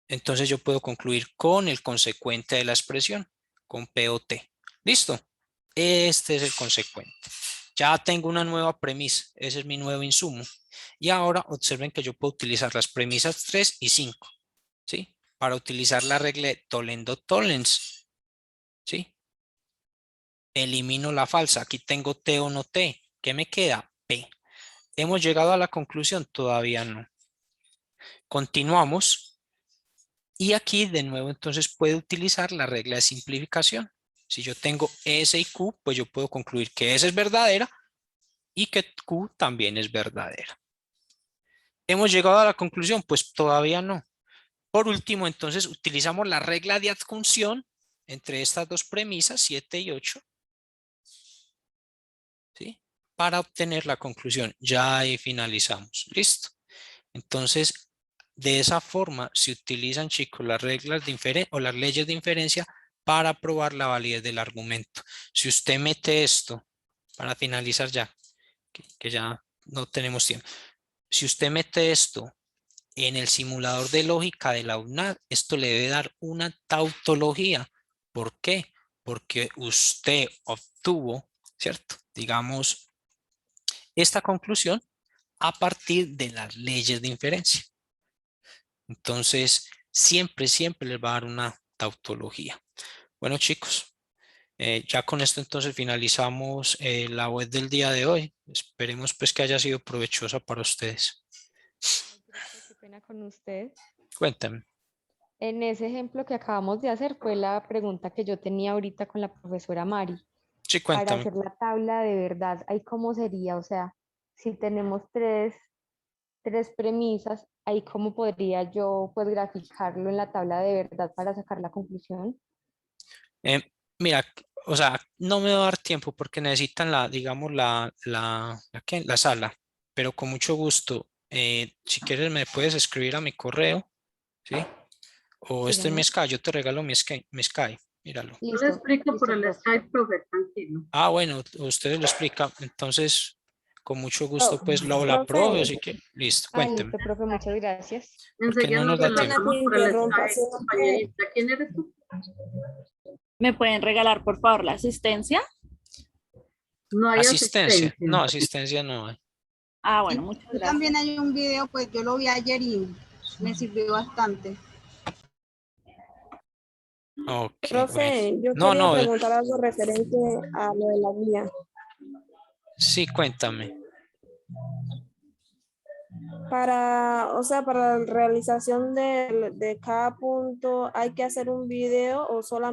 entonces yo puedo concluir con el consecuente de la expresión, con P o T. ¿Listo? Este es el consecuente. Ya tengo una nueva premisa, ese es mi nuevo insumo. Y ahora observen que yo puedo utilizar las premisas 3 y 5, ¿sí? Para utilizar la regla de Toledo-Tollens, ¿sí? Elimino la falsa, aquí tengo T o no T. ¿Qué me queda? P. ¿Hemos llegado a la conclusión? Todavía no. Continuamos. Y aquí de nuevo entonces puedo utilizar la regla de simplificación. Si yo tengo S y Q, pues yo puedo concluir que S es verdadera y que Q también es verdadera. ¿Hemos llegado a la conclusión? Pues todavía no. Por último, entonces utilizamos la regla de adjunción entre estas dos premisas, 7 y 8, ¿sí? Para obtener la conclusión. Ya ahí finalizamos. ¿Listo? Entonces, de esa forma se utilizan, chicos, las reglas de inferencia o las leyes de inferencia para probar la validez del argumento. Si usted mete esto, para finalizar ya, que ya no tenemos tiempo. Si usted mete esto en el simulador de lógica de la UNAD, esto le debe dar una tautología. ¿Por qué? Porque usted obtuvo, ¿cierto? Digamos, esta conclusión a partir de las leyes de inferencia. Entonces, siempre les va a dar una tautología. Bueno, chicos, ya con esto entonces finalizamos la web del día de hoy. Esperemos pues que haya sido provechosa para ustedes. Qué pena con usted. Cuéntame. En ese ejemplo que acabamos de hacer fue la pregunta que yo tenía ahorita con la profesora Mari. Sí, Para cuéntame. hacer la tabla de verdad, ¿ahí cómo sería? O sea, si tenemos tres premisas, ¿ahí cómo podría yo pues graficarlo en la tabla de verdad para sacar la conclusión? Mira, o sea, no me va a dar tiempo porque necesitan digamos, la sala, pero con mucho gusto, si quieres me puedes escribir a mi correo, ¿sí? O este es mi Skype, yo te regalo mi Skype, míralo. Yo le explico por el Skype, profe, tranquilo. Ah, bueno, ustedes lo explican, entonces con mucho gusto pues la profe. profe, así que listo, cuénteme. Listo, profe, muchas gracias. Porque no nos da tiempo. Por el Skype, compañerita. ¿Quién eres tú? ¿Me pueden regalar, por favor, la asistencia? No hay Asistencia. No, asistencia no hay. Ah, bueno, muchas Yo gracias. también hay un video, pues yo lo vi ayer y me sirvió bastante. Ok, Profe, bueno. yo No, quería no, preguntar algo referente a lo de la guía. sí, cuéntame. O sea, para la realización de cada punto, ¿hay que hacer un video o solamente